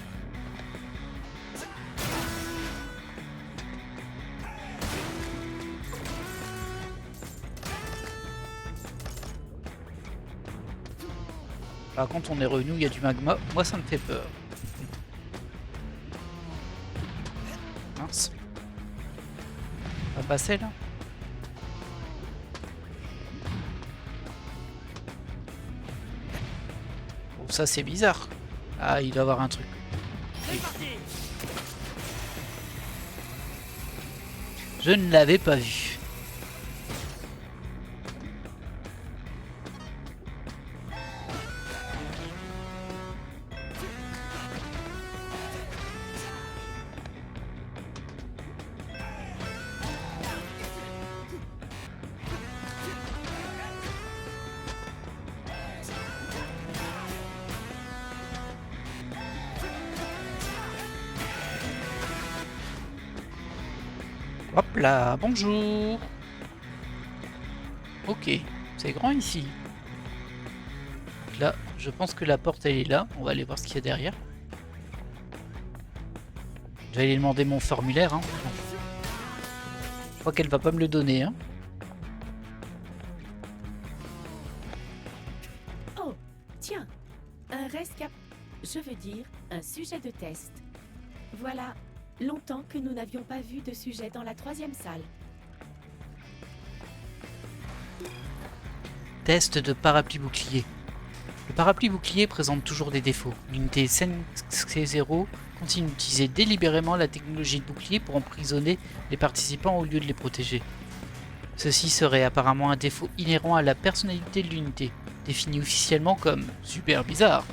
Par contre, on est revenu, il y a du magma. Moi, ça me fait peur. passer là? Bon, ça c'est bizarre. Ah, il doit y avoir un truc. Je ne l'avais pas vu. Hop là, bonjour. Ok, c'est grand ici. Donc là, je pense que la porte elle est là. On va aller voir ce qu'il y a derrière. Je vais aller demander mon formulaire. Hein. Je crois qu'elle va pas me le donner. Hein. Oh, tiens, un rescap. Je veux dire, un sujet de test. Voilà. Longtemps que nous n'avions pas vu de sujet dans la 3e salle. Test de parapluie bouclier. Le parapluie bouclier présente toujours des défauts. L'unité SENC0 continue d'utiliser délibérément la technologie de bouclier pour emprisonner les participants au lieu de les protéger. Ceci serait apparemment un défaut inhérent à la personnalité de l'unité, défini officiellement comme super bizarre.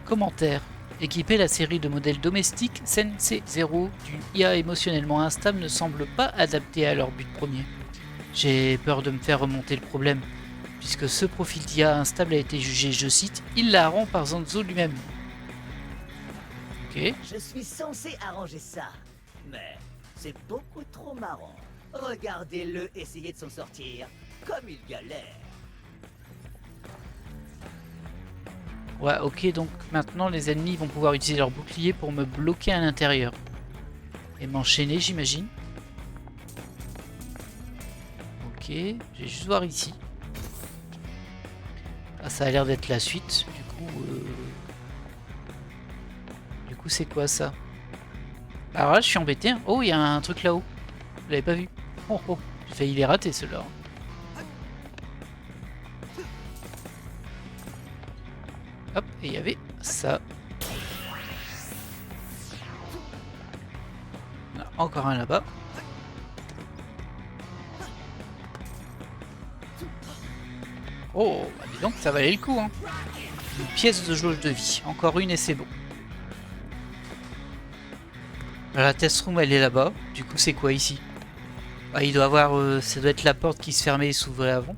Commentaire. Équiper la série de modèles domestiques SENC0 d'une IA émotionnellement instable ne semble pas adapté à leur but premier. J'ai peur de me faire remonter le problème, puisque ce profil d'IA instable a été jugé, je cite, hilarant par Zanzo lui-même. Ok. Je suis censé arranger ça, mais c'est beaucoup trop marrant. Regardez-le essayer de s'en sortir, comme il galère. Ouais, ok, donc maintenant les ennemis vont pouvoir utiliser leur bouclier pour me bloquer à l'intérieur. Et m'enchaîner, j'imagine. Ok, je vais juste voir ici. Ah, ça a l'air d'être la suite. Du coup, c'est quoi ça? Alors là, je suis embêté. Hein. Oh, il y a un truc là-haut. Vous l'avez pas vu? Oh, oh, j'ai failli les rater, ceux-là. Hop, et il y avait ça. Encore un là-bas. Oh, bah dis donc, ça valait le coup. Hein. Une pièce de jauge de vie. Encore une et c'est bon. La test room, elle est là-bas. Du coup, c'est quoi ici? Ah, il doit avoir... ça doit être la porte qui se fermait et s'ouvrait avant.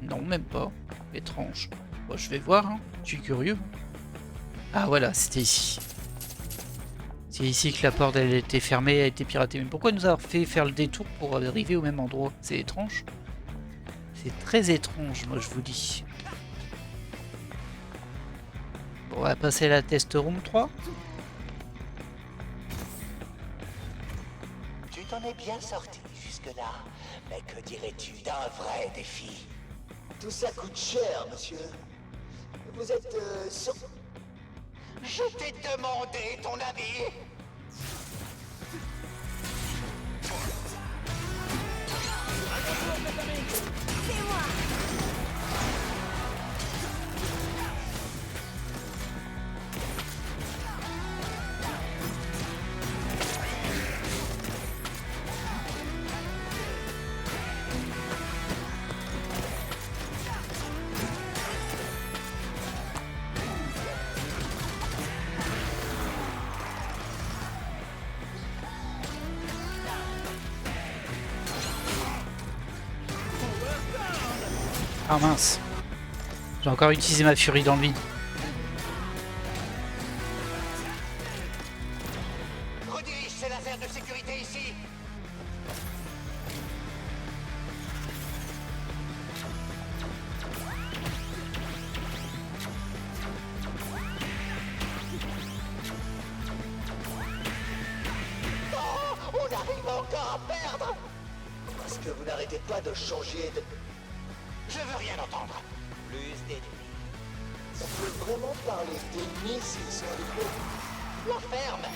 Non, même pas. Étrange. Bon, je vais voir, hein. Je suis curieux. Ah voilà, c'était ici. C'est ici que la porte elle était fermée, a été piratée. Mais pourquoi nous avoir fait faire le détour pour arriver au même endroit? C'est étrange. C'est très étrange, moi je vous dis. Bon, on va passer à la test room 3. Tu t'en es bien sorti jusque-là. Mais que dirais-tu d'un vrai défi? Tout ça coûte cher, monsieur. Vous êtes sur... Je t'ai demandé ton avis. C'est moi. Ah mince. J'ai encore utilisé ma furie dans le vide. Redirige ces lasers de sécurité ici. Oh, on arrive encore à perdre. Parce que vous n'arrêtez pas de changer de... Je veux rien entendre. Plus d'ennemis. On peut vraiment parler d'ennemis s'ils sont avec nous. La ferme.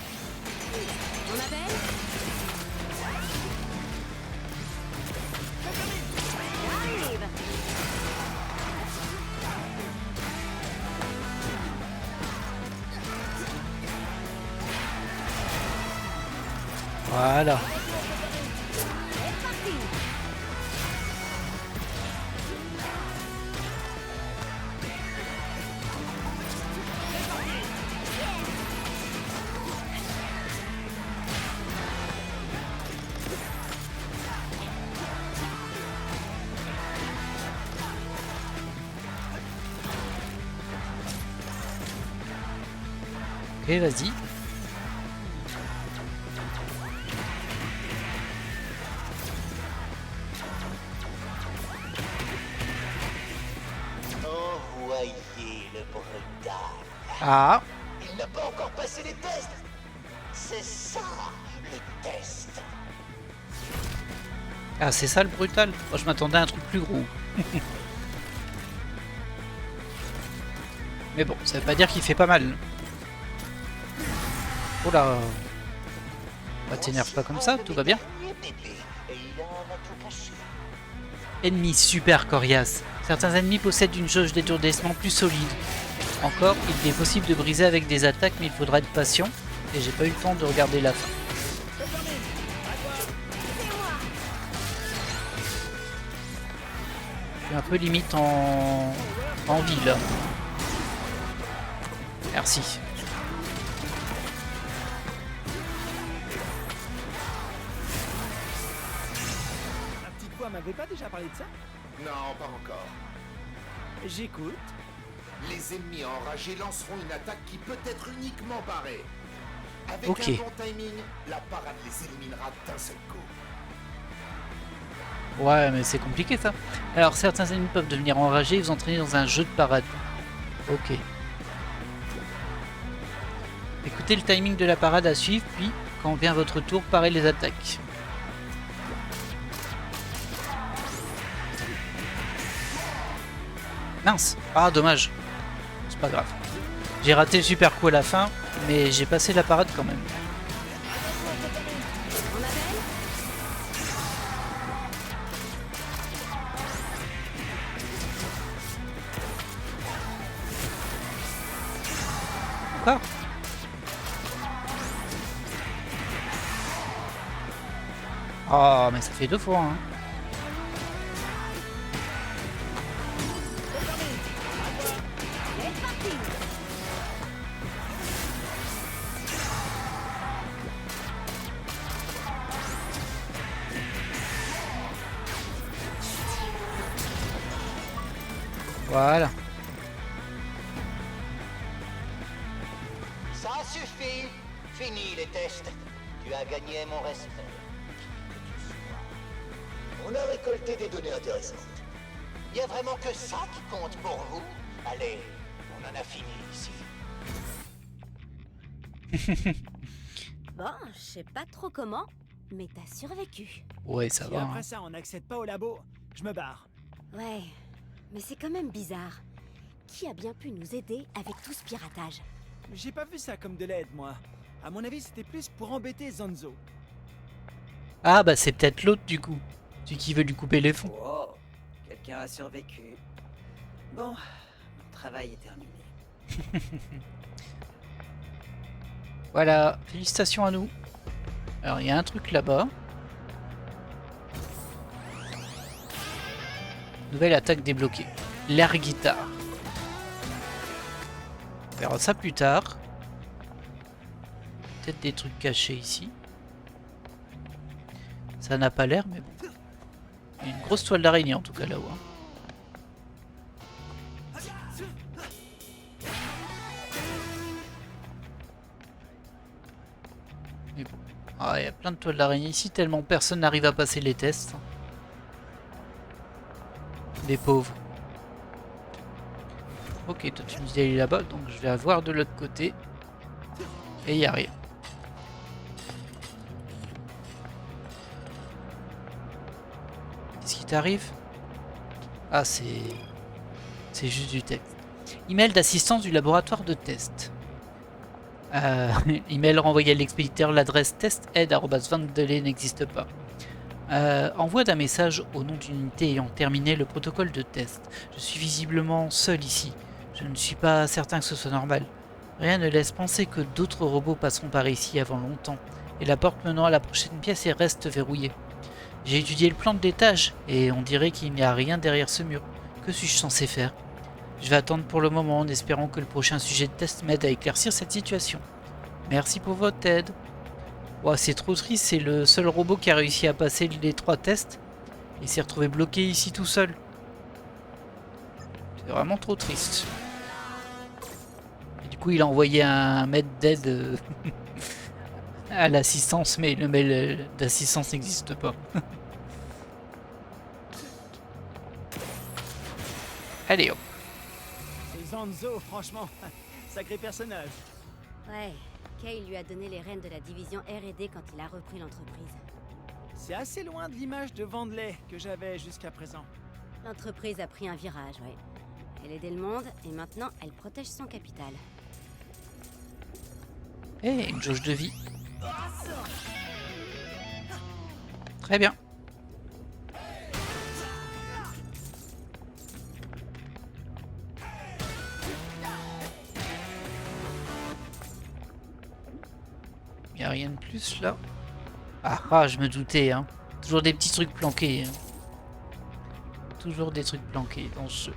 On appelle? J'arrive! Voilà. C'est parti! Ok, vas-y. Oh, voyez le brutal. Ah, Il n'a pas encore passé les tests. C'est ça, le test. ah c'est ça le brutal. Moi je m'attendais à un truc plus gros. Mais bon, ça veut pas dire qu'il fait pas mal. Oh là. Bah t'énerve pas comme ça, tout va bien. Et il en a tout caché. Ennemi super coriace. Certains ennemis possèdent une jauge d'étourdissement plus solide. Encore, il est possible de briser avec des attaques, mais il faudra être patient. Et j'ai pas eu le temps de regarder la fin. Je suis un peu limite en vie là. Merci. Ma petite voix m'avait pas déjà parlé de ça? Non, pas encore. J'écoute. Les ennemis enragés lanceront une attaque qui peut être uniquement parée. Avec Ok. un bon timing, la parade les éliminera d'un seul coup. Ouais, mais c'est compliqué ça. Alors, certains ennemis peuvent devenir enragés et vous entraîner dans un jeu de parade. Ok. Écoutez le timing de la parade à suivre, puis, quand vient votre tour, parez les attaques. Mince. Ah, dommage. C'est pas grave. J'ai raté le super coup à la fin, mais j'ai passé la parade quand même. On appelle? Encore? Oh, mais ça fait 2 fois, hein. C'est parti! Voilà. Ça suffit. Fini les tests. Tu as gagné mon respect. On a récolté des données intéressantes. Il y a vraiment que ça qui compte pour vous. Allez, on en a fini ici. Bon, je sais pas trop comment, mais t'as survécu. Ouais, ça Si va. après Hein. ça on n'accède pas au labo, je me barre. Ouais, mais c'est quand même bizarre. Qui a bien pu nous aider avec tout ce piratage? J'ai pas vu ça comme de l'aide, moi. À mon avis, c'était plus pour embêter Zanzo. Ah, bah c'est peut-être l'autre du coup. Celui qui veut lui couper les fonds. Oh, quelqu'un a survécu. Bon, mon travail est terminé. Voilà, félicitations à nous. Alors, il y a un truc là-bas. Nouvelle attaque débloquée. L'air guitare. On verra ça plus tard. Peut-être des trucs cachés ici. Ça n'a pas l'air, mais bon. Il y a une grosse toile d'araignée en tout cas là-haut. Hein. Mais bon. Ah, il y a plein de toiles d'araignée ici, tellement personne n'arrive à passer les tests. Les pauvres. Ok, toi tu me dis d'aller là-bas, donc je vais voir de l'autre côté. Et il n'y a rien. Qu'est-ce qui t'arrive? Ah, c'est juste du texte. Email d'assistance du laboratoire de test. Email renvoyé à l'expéditeur, l'adresse test-aid@22 n'existe pas. Envoi d'un message au nom d'une unité ayant terminé le protocole de test. Je suis visiblement seul ici. Je ne suis pas certain que ce soit normal. Rien ne laisse penser que d'autres robots passeront par ici avant longtemps, et la porte menant à la prochaine pièce reste verrouillée. J'ai étudié le plan de l'étage, et on dirait qu'il n'y a rien derrière ce mur. Que suis-je censé faire? Je vais attendre pour le moment en espérant que le prochain sujet de test m'aide à éclaircir cette situation. Merci pour votre aide. Wow, c'est trop triste, c'est le seul robot qui a réussi à passer les 3 tests et s'est retrouvé bloqué ici tout seul. C'est vraiment trop triste. Et du coup, il a envoyé un maître d'aide à l'assistance, mais le mail d'assistance n'existe pas. Allez hop. C'est Zanzo, franchement. Sacré personnage. Ouais, Kay lui a donné les rênes de la division R&D quand il a repris l'entreprise. C'est assez loin de l'image de Vandelay que j'avais jusqu'à présent. L'entreprise a pris un virage, ouais. Elle aidait le monde et maintenant elle protège son capital. Et une jauge de vie. Très bien. Il n'y a rien de plus là. Ah, je me doutais, hein. Toujours des petits trucs planqués. Hein. Toujours des trucs planqués dans ce jeu.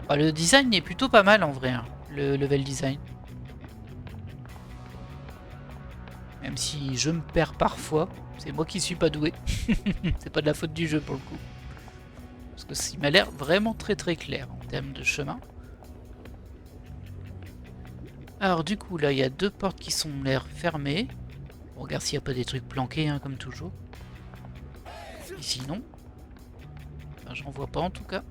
Ah, le design est plutôt pas mal en vrai, hein, le level design. Même si je me perds parfois, c'est moi qui suis pas doué. C'est pas de la faute du jeu pour le coup. Parce que il m'a l'air vraiment très clair en termes de chemin. Alors du coup là il y a 2 portes qui sont l'air fermées. On regarde s'il n'y a pas des trucs planqués hein, comme toujours. Ici non. Enfin, j'en vois pas en tout cas.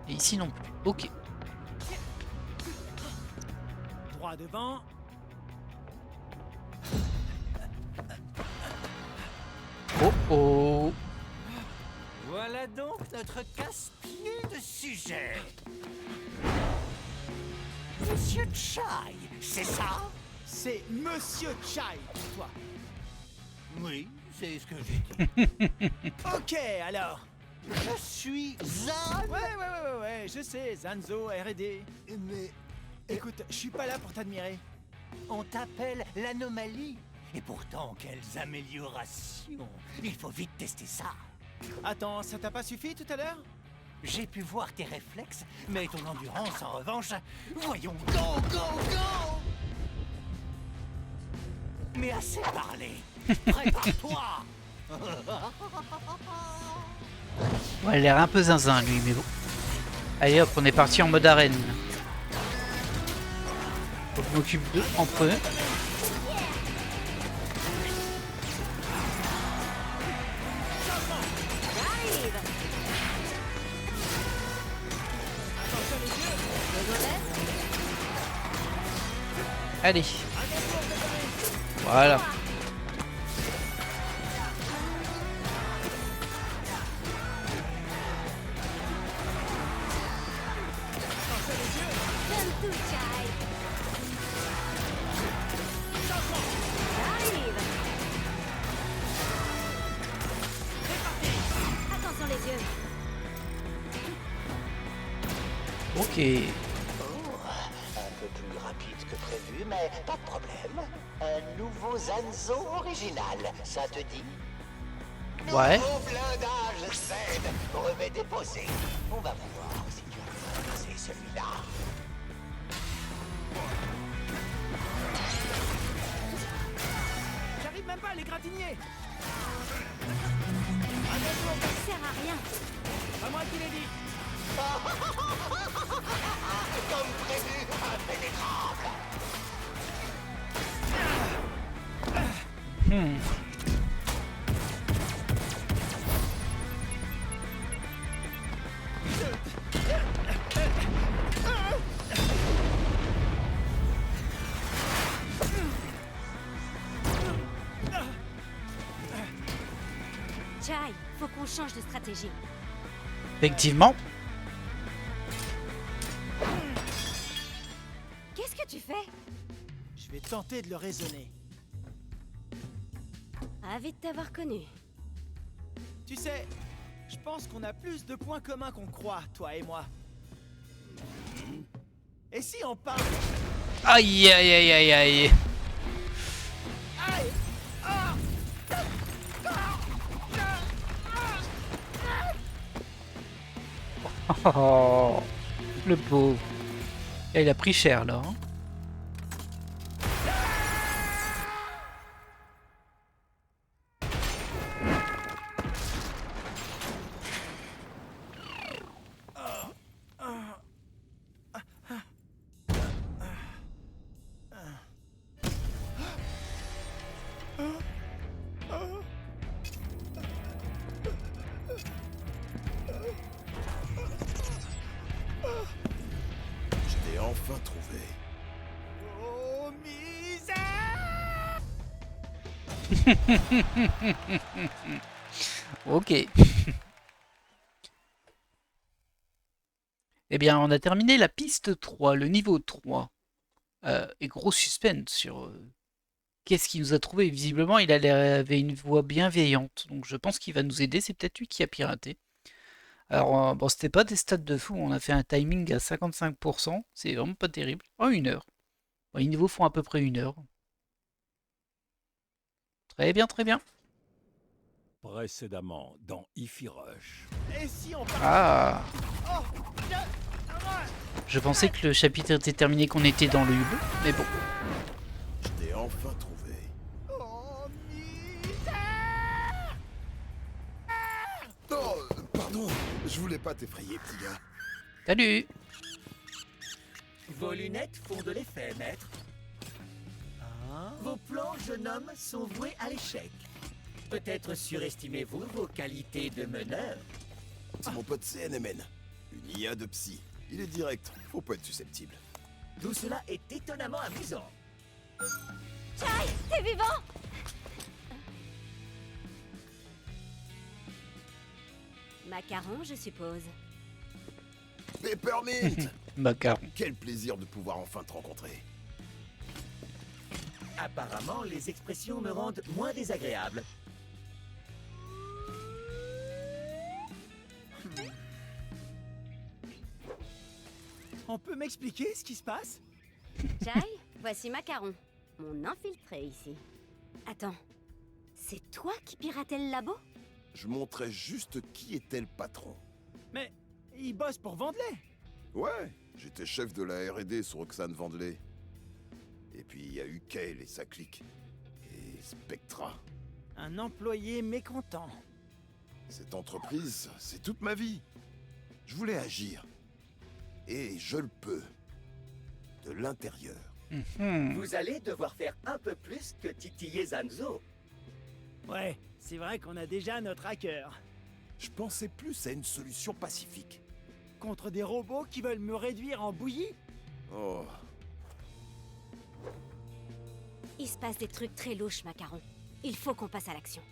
Et ici non plus. Ok. Droit devant. Oh oh. Voilà donc notre casse-pied de sujet. Monsieur Chai, c'est ça? C'est Monsieur Chai pour toi. Oui, c'est ce que j'ai dit. Ok, alors. Je suis Zan. Ouais, je sais, Zanzo, R&D. Mais Écoute, je suis pas là pour t'admirer. on t'appelle l'anomalie. Et pourtant, quelles améliorations. Il faut vite tester ça. Attends, ça t'a pas suffi tout à l'heure? J'ai pu voir tes réflexes, mais ton endurance, en revanche... Voyons, go, go, go! Mais assez parlé. Prépare-toi. Ouais, il a l'air un peu zinzin lui, mais bon. Allez hop, on est parti en mode arène. Faut que je m'occupe d'eux entre eux. Allez. Voilà. Attention les yeux. Ok. Un peu plus rapide que prévu, mais pas de problème. Un nouveau Zanzo original, ça te dit? Ouais. Nouveau blindage Z, brevet déposé. On va voir si tu as utilisé celui-là. J'arrive même pas à les gratigner. Ça sert à rien. Pas moi qui l'ai dit. Comme prévu, impénétrable. Chai, Chai, faut qu'on change de stratégie. Effectivement. Qu'est-ce que tu fais? Je vais tenter de le raisonner. Ravi de t'avoir connu. Tu sais, je pense qu'on a plus de points communs qu'on croit, toi et moi. Et si on parle... Aïe aïe aïe aïe aïe. Aïe! Ah! Oh, le pauvre. Et il a pris cher là. Hein. Je t'ai enfin trouvé. Oh, misère! Ok. Eh bien, on a terminé la piste 3, le niveau 3. Et gros suspense sur qu'est-ce qu'il nous a trouvé. Visiblement, avait une voix bienveillante. Donc je pense qu'il va nous aider. C'est peut-être lui qui a piraté. Alors, bon, c'était pas des stats de fou. On a fait un timing à 55%. C'est vraiment pas terrible. En 1 heure. Bon, les niveaux font à peu près 1 heure. Très bien, très bien. Précédemment, dans Ify Rush. Et si on parle... Ah! Oh, Je pensais que le chapitre était terminé, qu'on était dans le hub, mais bon. Je t'ai enfin trouvé. oh, misère! Oh, pardon, je voulais pas t'effrayer, petit gars. Salut! Vos lunettes font de l'effet, maître. Vos plans, jeune homme, sont voués à l'échec. Peut-être surestimez-vous vos qualités de meneur. C'est mon pote CNMN, une IA de psy. Il est direct, faut pas être susceptible. Tout cela est étonnamment amusant. Chai, t'es vivant? Macaron, je suppose. Peppermint! Macaron. Quel plaisir de pouvoir enfin te rencontrer. Apparemment, les expressions me rendent moins désagréable. On peut m'expliquer ce qui se passe? Chai, voici Macaron, mon infiltré ici. Attends, c'est toi qui piratais le labo? Je montrais juste qui était le patron. Mais il bosse pour Vandelay. Ouais, j'étais chef de la R&D sur Roxane Vandelay. Et puis il y a eu Kale et sa clique. Et Spectra. Un employé mécontent. Cette entreprise, c'est toute ma vie. Je voulais agir. Et je le peux. De l'intérieur. Vous allez devoir faire un peu plus que titiller Zanzo. Ouais, c'est vrai qu'on a déjà notre hacker. Je pensais plus à une solution pacifique. Contre des robots qui veulent me réduire en bouillie? Oh, Il se passe des trucs très louches, Macaron. Il faut qu'on passe à l'action.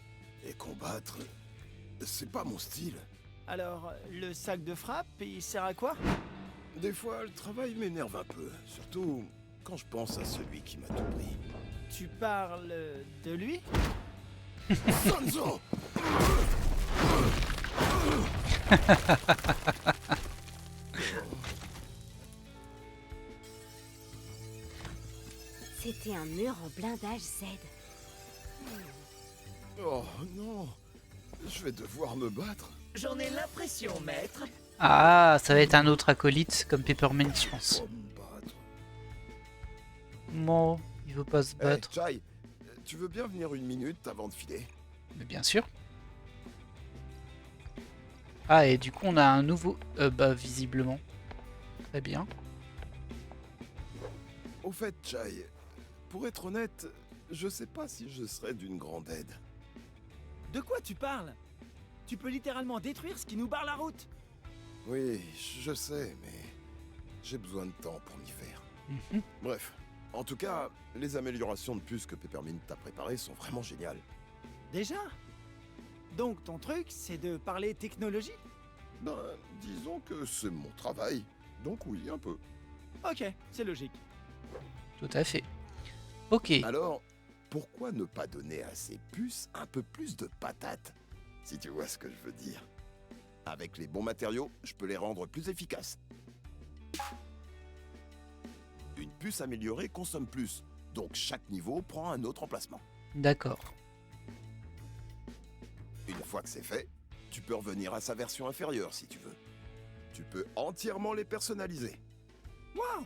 et combattre, c'est pas mon style. Alors, le sac de frappe, il sert à quoi? Des fois, le travail m'énerve un peu. Surtout quand je pense à celui qui m'a tout pris. Tu parles de lui? Sanzo! C'était un mur en blindage Z. Oh non, je vais devoir me battre. J'en ai l'impression, maître. Ah, ça va être un autre acolyte comme Peppermint, je pense. Pour me battre. Non, il veut pas se Hey, battre. Chai, tu veux bien venir 1 minute avant de filer? Mais bien sûr. Ah, et du coup, on a un nouveau bah, visiblement. Très bien. Au fait, Chai, pour être honnête, je sais pas si je serais d'une grande aide. De quoi tu parles? Tu peux littéralement détruire ce qui nous barre la route. Oui, je sais, mais j'ai besoin de temps pour m'y faire. Mhm. Bref, en tout cas, les améliorations de puces que Peppermint t'a préparées sont vraiment géniales. Déjà? Donc ton truc, c'est de parler technologie? Ben, disons que c'est mon travail. Donc oui, un peu. Ok, c'est logique. Tout à fait. Ok. Alors, pourquoi ne pas donner à ces puces un peu plus de patates? Si tu vois ce que je veux dire. Avec les bons matériaux, je peux les rendre plus efficaces. Une puce améliorée consomme plus, donc chaque niveau prend un autre emplacement. D'accord. Une fois que c'est fait, tu peux revenir à sa version inférieure si tu veux. Tu peux entièrement les personnaliser. Waouh!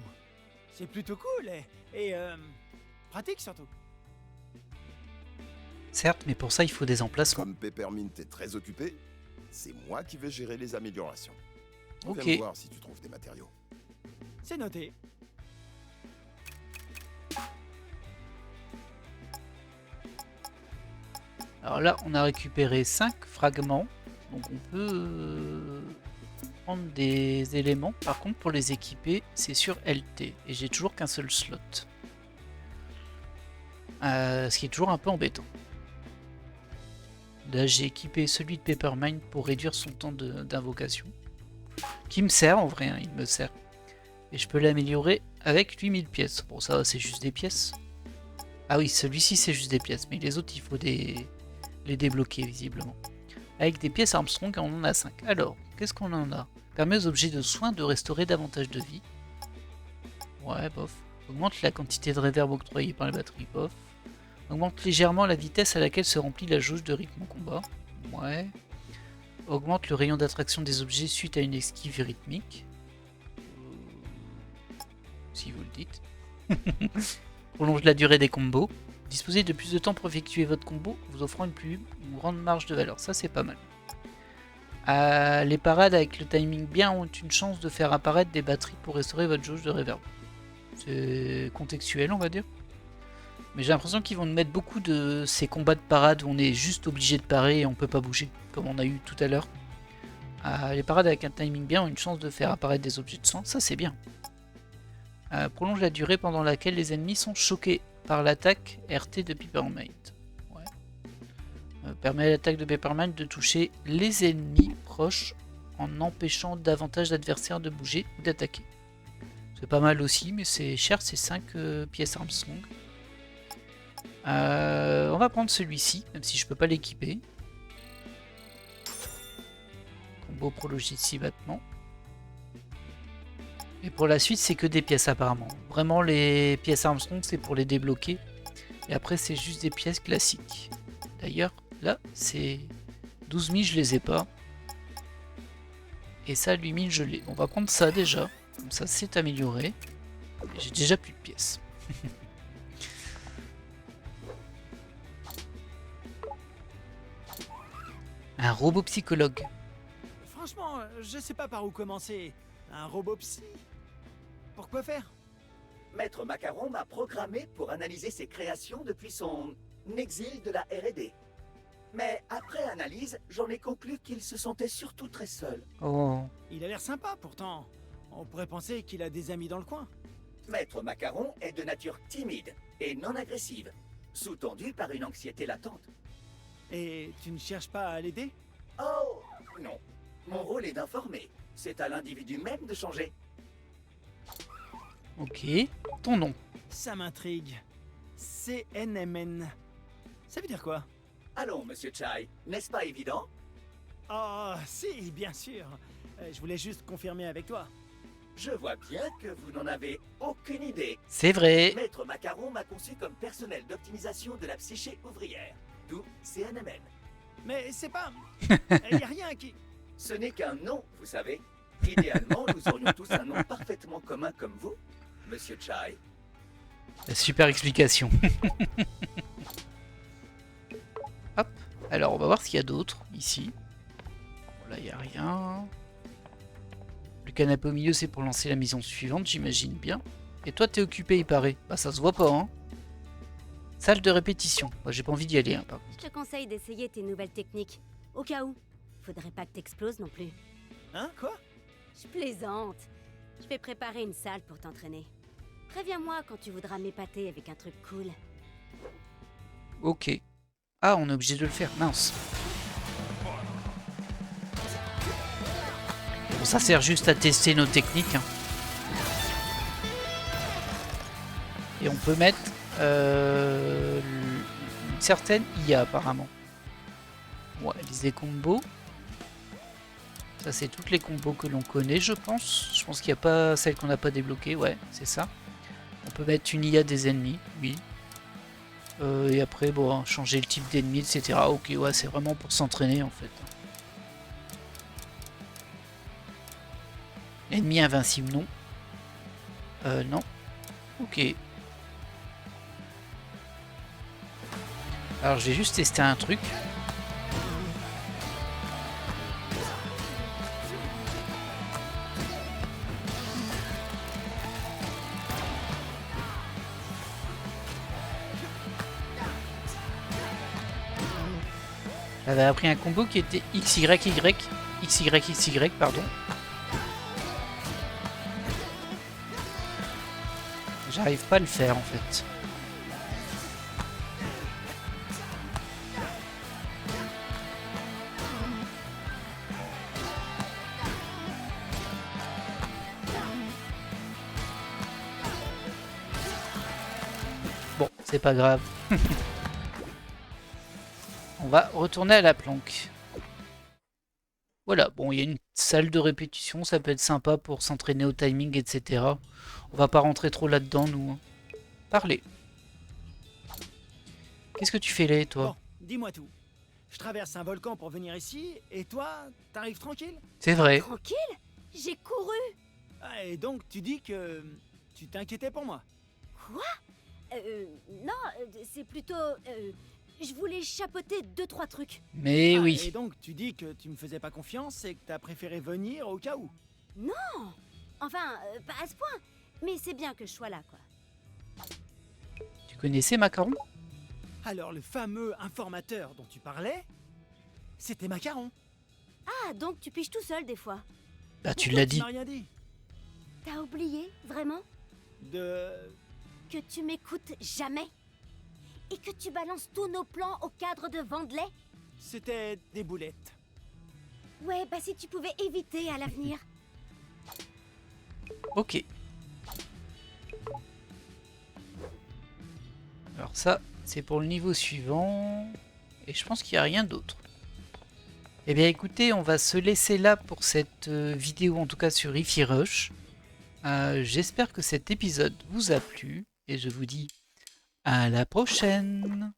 C'est plutôt cool et pratique surtout. Certes, mais pour ça, il faut des emplacements. Comme Peppermint est très occupé, c'est moi qui vais gérer les améliorations. Ok. Viens me voir si tu trouves des matériaux. C'est noté. Alors là, on a récupéré 5 fragments. Donc on peut prendre des éléments. Par contre, pour les équiper, c'est sur LT. Et j'ai toujours qu'un seul slot. Ce qui est toujours un peu embêtant. Là, j'ai équipé celui de Peppermint pour réduire son temps d'invocation. Qui me sert en vrai, hein, il me sert. Et je peux l'améliorer avec 8000 pièces. Bon, ça, c'est juste des pièces. Ah oui, celui-ci, c'est juste des pièces. Mais les autres, il faut les débloquer, visiblement. Avec des pièces Armstrong, on en a 5. Alors, qu'est-ce qu'on en a? Permet aux objets de soins de restaurer davantage de vie. Ouais, bof. Augmente la quantité de réverb octroyée par les batteries, bof. Augmente légèrement la vitesse à laquelle se remplit la jauge de rythme en combat. Ouais. Augmente le rayon d'attraction des objets suite à une esquive rythmique. Si vous le dites. Prolonge la durée des combos. Disposez de plus de temps pour effectuer votre combo, vous offrant une plus grande marge de valeur. Ça, c'est pas mal. Les parades avec le timing bien ont une chance de faire apparaître des batteries pour restaurer votre jauge de reverb. C'est contextuel, on va dire. Mais j'ai l'impression qu'ils vont nous mettre beaucoup de ces combats de parade où on est juste obligé de parer et on peut pas bouger, comme on a eu tout à l'heure. Les parades avec un timing bien ont une chance de faire apparaître des objets de sang, ça c'est bien. Prolonge la durée pendant laquelle les ennemis sont choqués par l'attaque RT de Peppermint. Ouais. Permet à l'attaque de Peppermint de toucher les ennemis proches en empêchant davantage d'adversaires de bouger ou d'attaquer. C'est pas mal aussi, mais c'est cher, c'est 5 pièces Armstrong. On va prendre celui-ci, même si je peux pas l'équiper. Combo prolongé de 6 battements. Et pour la suite, c'est que des pièces apparemment. Vraiment, les pièces Armstrong, c'est pour les débloquer. Et après, c'est juste des pièces classiques. D'ailleurs, là, c'est 12 000, je les ai pas. Et ça, 8 000, je l'ai. On va prendre ça déjà. Comme ça, c'est amélioré. J'ai déjà plus de pièces. Un robot psychologue. Franchement, je sais pas par où commencer. Un robot psy? Pourquoi faire? Maître Macaron m'a programmé pour analyser ses créations depuis son exil de la R&D. Mais après analyse, j'en ai conclu qu'il se sentait surtout très seul. Oh. Il a l'air sympa pourtant. On pourrait penser qu'il a des amis dans le coin. Maître Macaron est de nature timide et non agressive, sous-tendu par une anxiété latente. Et tu ne cherches pas à l'aider? Oh, non. Mon rôle est d'informer. C'est à l'individu même de changer. Ok. Ton nom? Ça m'intrigue. CNMN. Ça veut dire quoi? Allons, monsieur Chai, n'est-ce pas évident? Oh, si, bien sûr. Je voulais juste confirmer avec toi. Je vois bien que vous n'en avez aucune idée. C'est vrai. Maître Macaron m'a conçu comme personnel d'optimisation de la psyché ouvrière, d'où CNMN. Mais c'est pas... Il n'y a rien qui... Ce n'est qu'un nom, vous savez. Idéalement, nous aurions tous un nom parfaitement commun comme vous, monsieur Chai. Super explication. Hop. Alors, on va voir ce qu'il y a d'autre ici. Bon, là, il n'y a rien. Le canapé au milieu, c'est pour lancer la mission suivante, j'imagine bien. Et toi, t'es occupé, il paraît. Bah, ça se voit pas, hein. Salle de répétition. Moi, j'ai pas envie d'y aller, hein, par contre. Je te conseille d'essayer tes nouvelles techniques. Au cas où. Faudrait pas que t'exploses non plus. Hein, quoi? Je plaisante. Je vais préparer une salle pour t'entraîner. Préviens-moi quand tu voudras m'épater avec un truc cool. Ok. Ah, on est obligé de le faire, mince. Bon, ça sert juste à tester nos techniques. Hein. Et on peut mettre une certaine IA apparemment. Ouais, les combos. Ça c'est toutes les combos que l'on connaît je pense. Je pense qu'il n'y a pas celle qu'on n'a pas débloquée. Ouais, c'est ça. On peut mettre une IA des ennemis, oui. Et après, bon, changer le type d'ennemi, etc. Ok, ouais, c'est vraiment pour s'entraîner en fait. Ennemi invincible, non. Non. Ok. Alors, j'ai juste testé un truc. J'avais appris un combo qui était XYY, XYXY, pardon. J'arrive pas à le faire en fait. Bon, c'est pas grave. On va retourner à la planque. Voilà, bon, il y a une salle de répétition, ça peut être sympa pour s'entraîner au timing, etc. On va pas rentrer trop là-dedans, nous. Hein. Parlez. Qu'est-ce que tu fais là, toi? Bon, dis-moi tout. Je traverse un volcan pour venir ici, et toi, t'arrives tranquille? C'est vrai. Tranquille? J'ai couru. Ah, et donc, tu dis que tu t'inquiétais pour moi? Quoi? Non, c'est plutôt... je voulais chapeauter 2-3 trucs. Mais Ah, oui. Et donc, tu dis que tu me faisais pas confiance et que t'as préféré venir au cas où? Non! Enfin, pas à ce point. Mais c'est bien que je sois là, quoi. Tu connaissais Macaron? Alors, le fameux informateur dont tu parlais, c'était Macaron. Ah, donc tu piges tout seul des fois. Bah, tu Pourquoi l'as dit. m'as rien dit. T'as oublié, vraiment? De... Que tu m'écoutes jamais? Et que tu balances tous nos plans au cadre de Vandelay? C'était des boulettes. Ouais, bah si tu pouvais éviter à l'avenir. Ok. Alors ça, c'est pour le niveau suivant. Et je pense qu'il n'y a rien d'autre. Eh bien écoutez, on va se laisser là pour cette vidéo, en tout cas sur Hi-Fi Rush. J'espère que cet épisode vous a plu. Et je vous dis à la prochaine!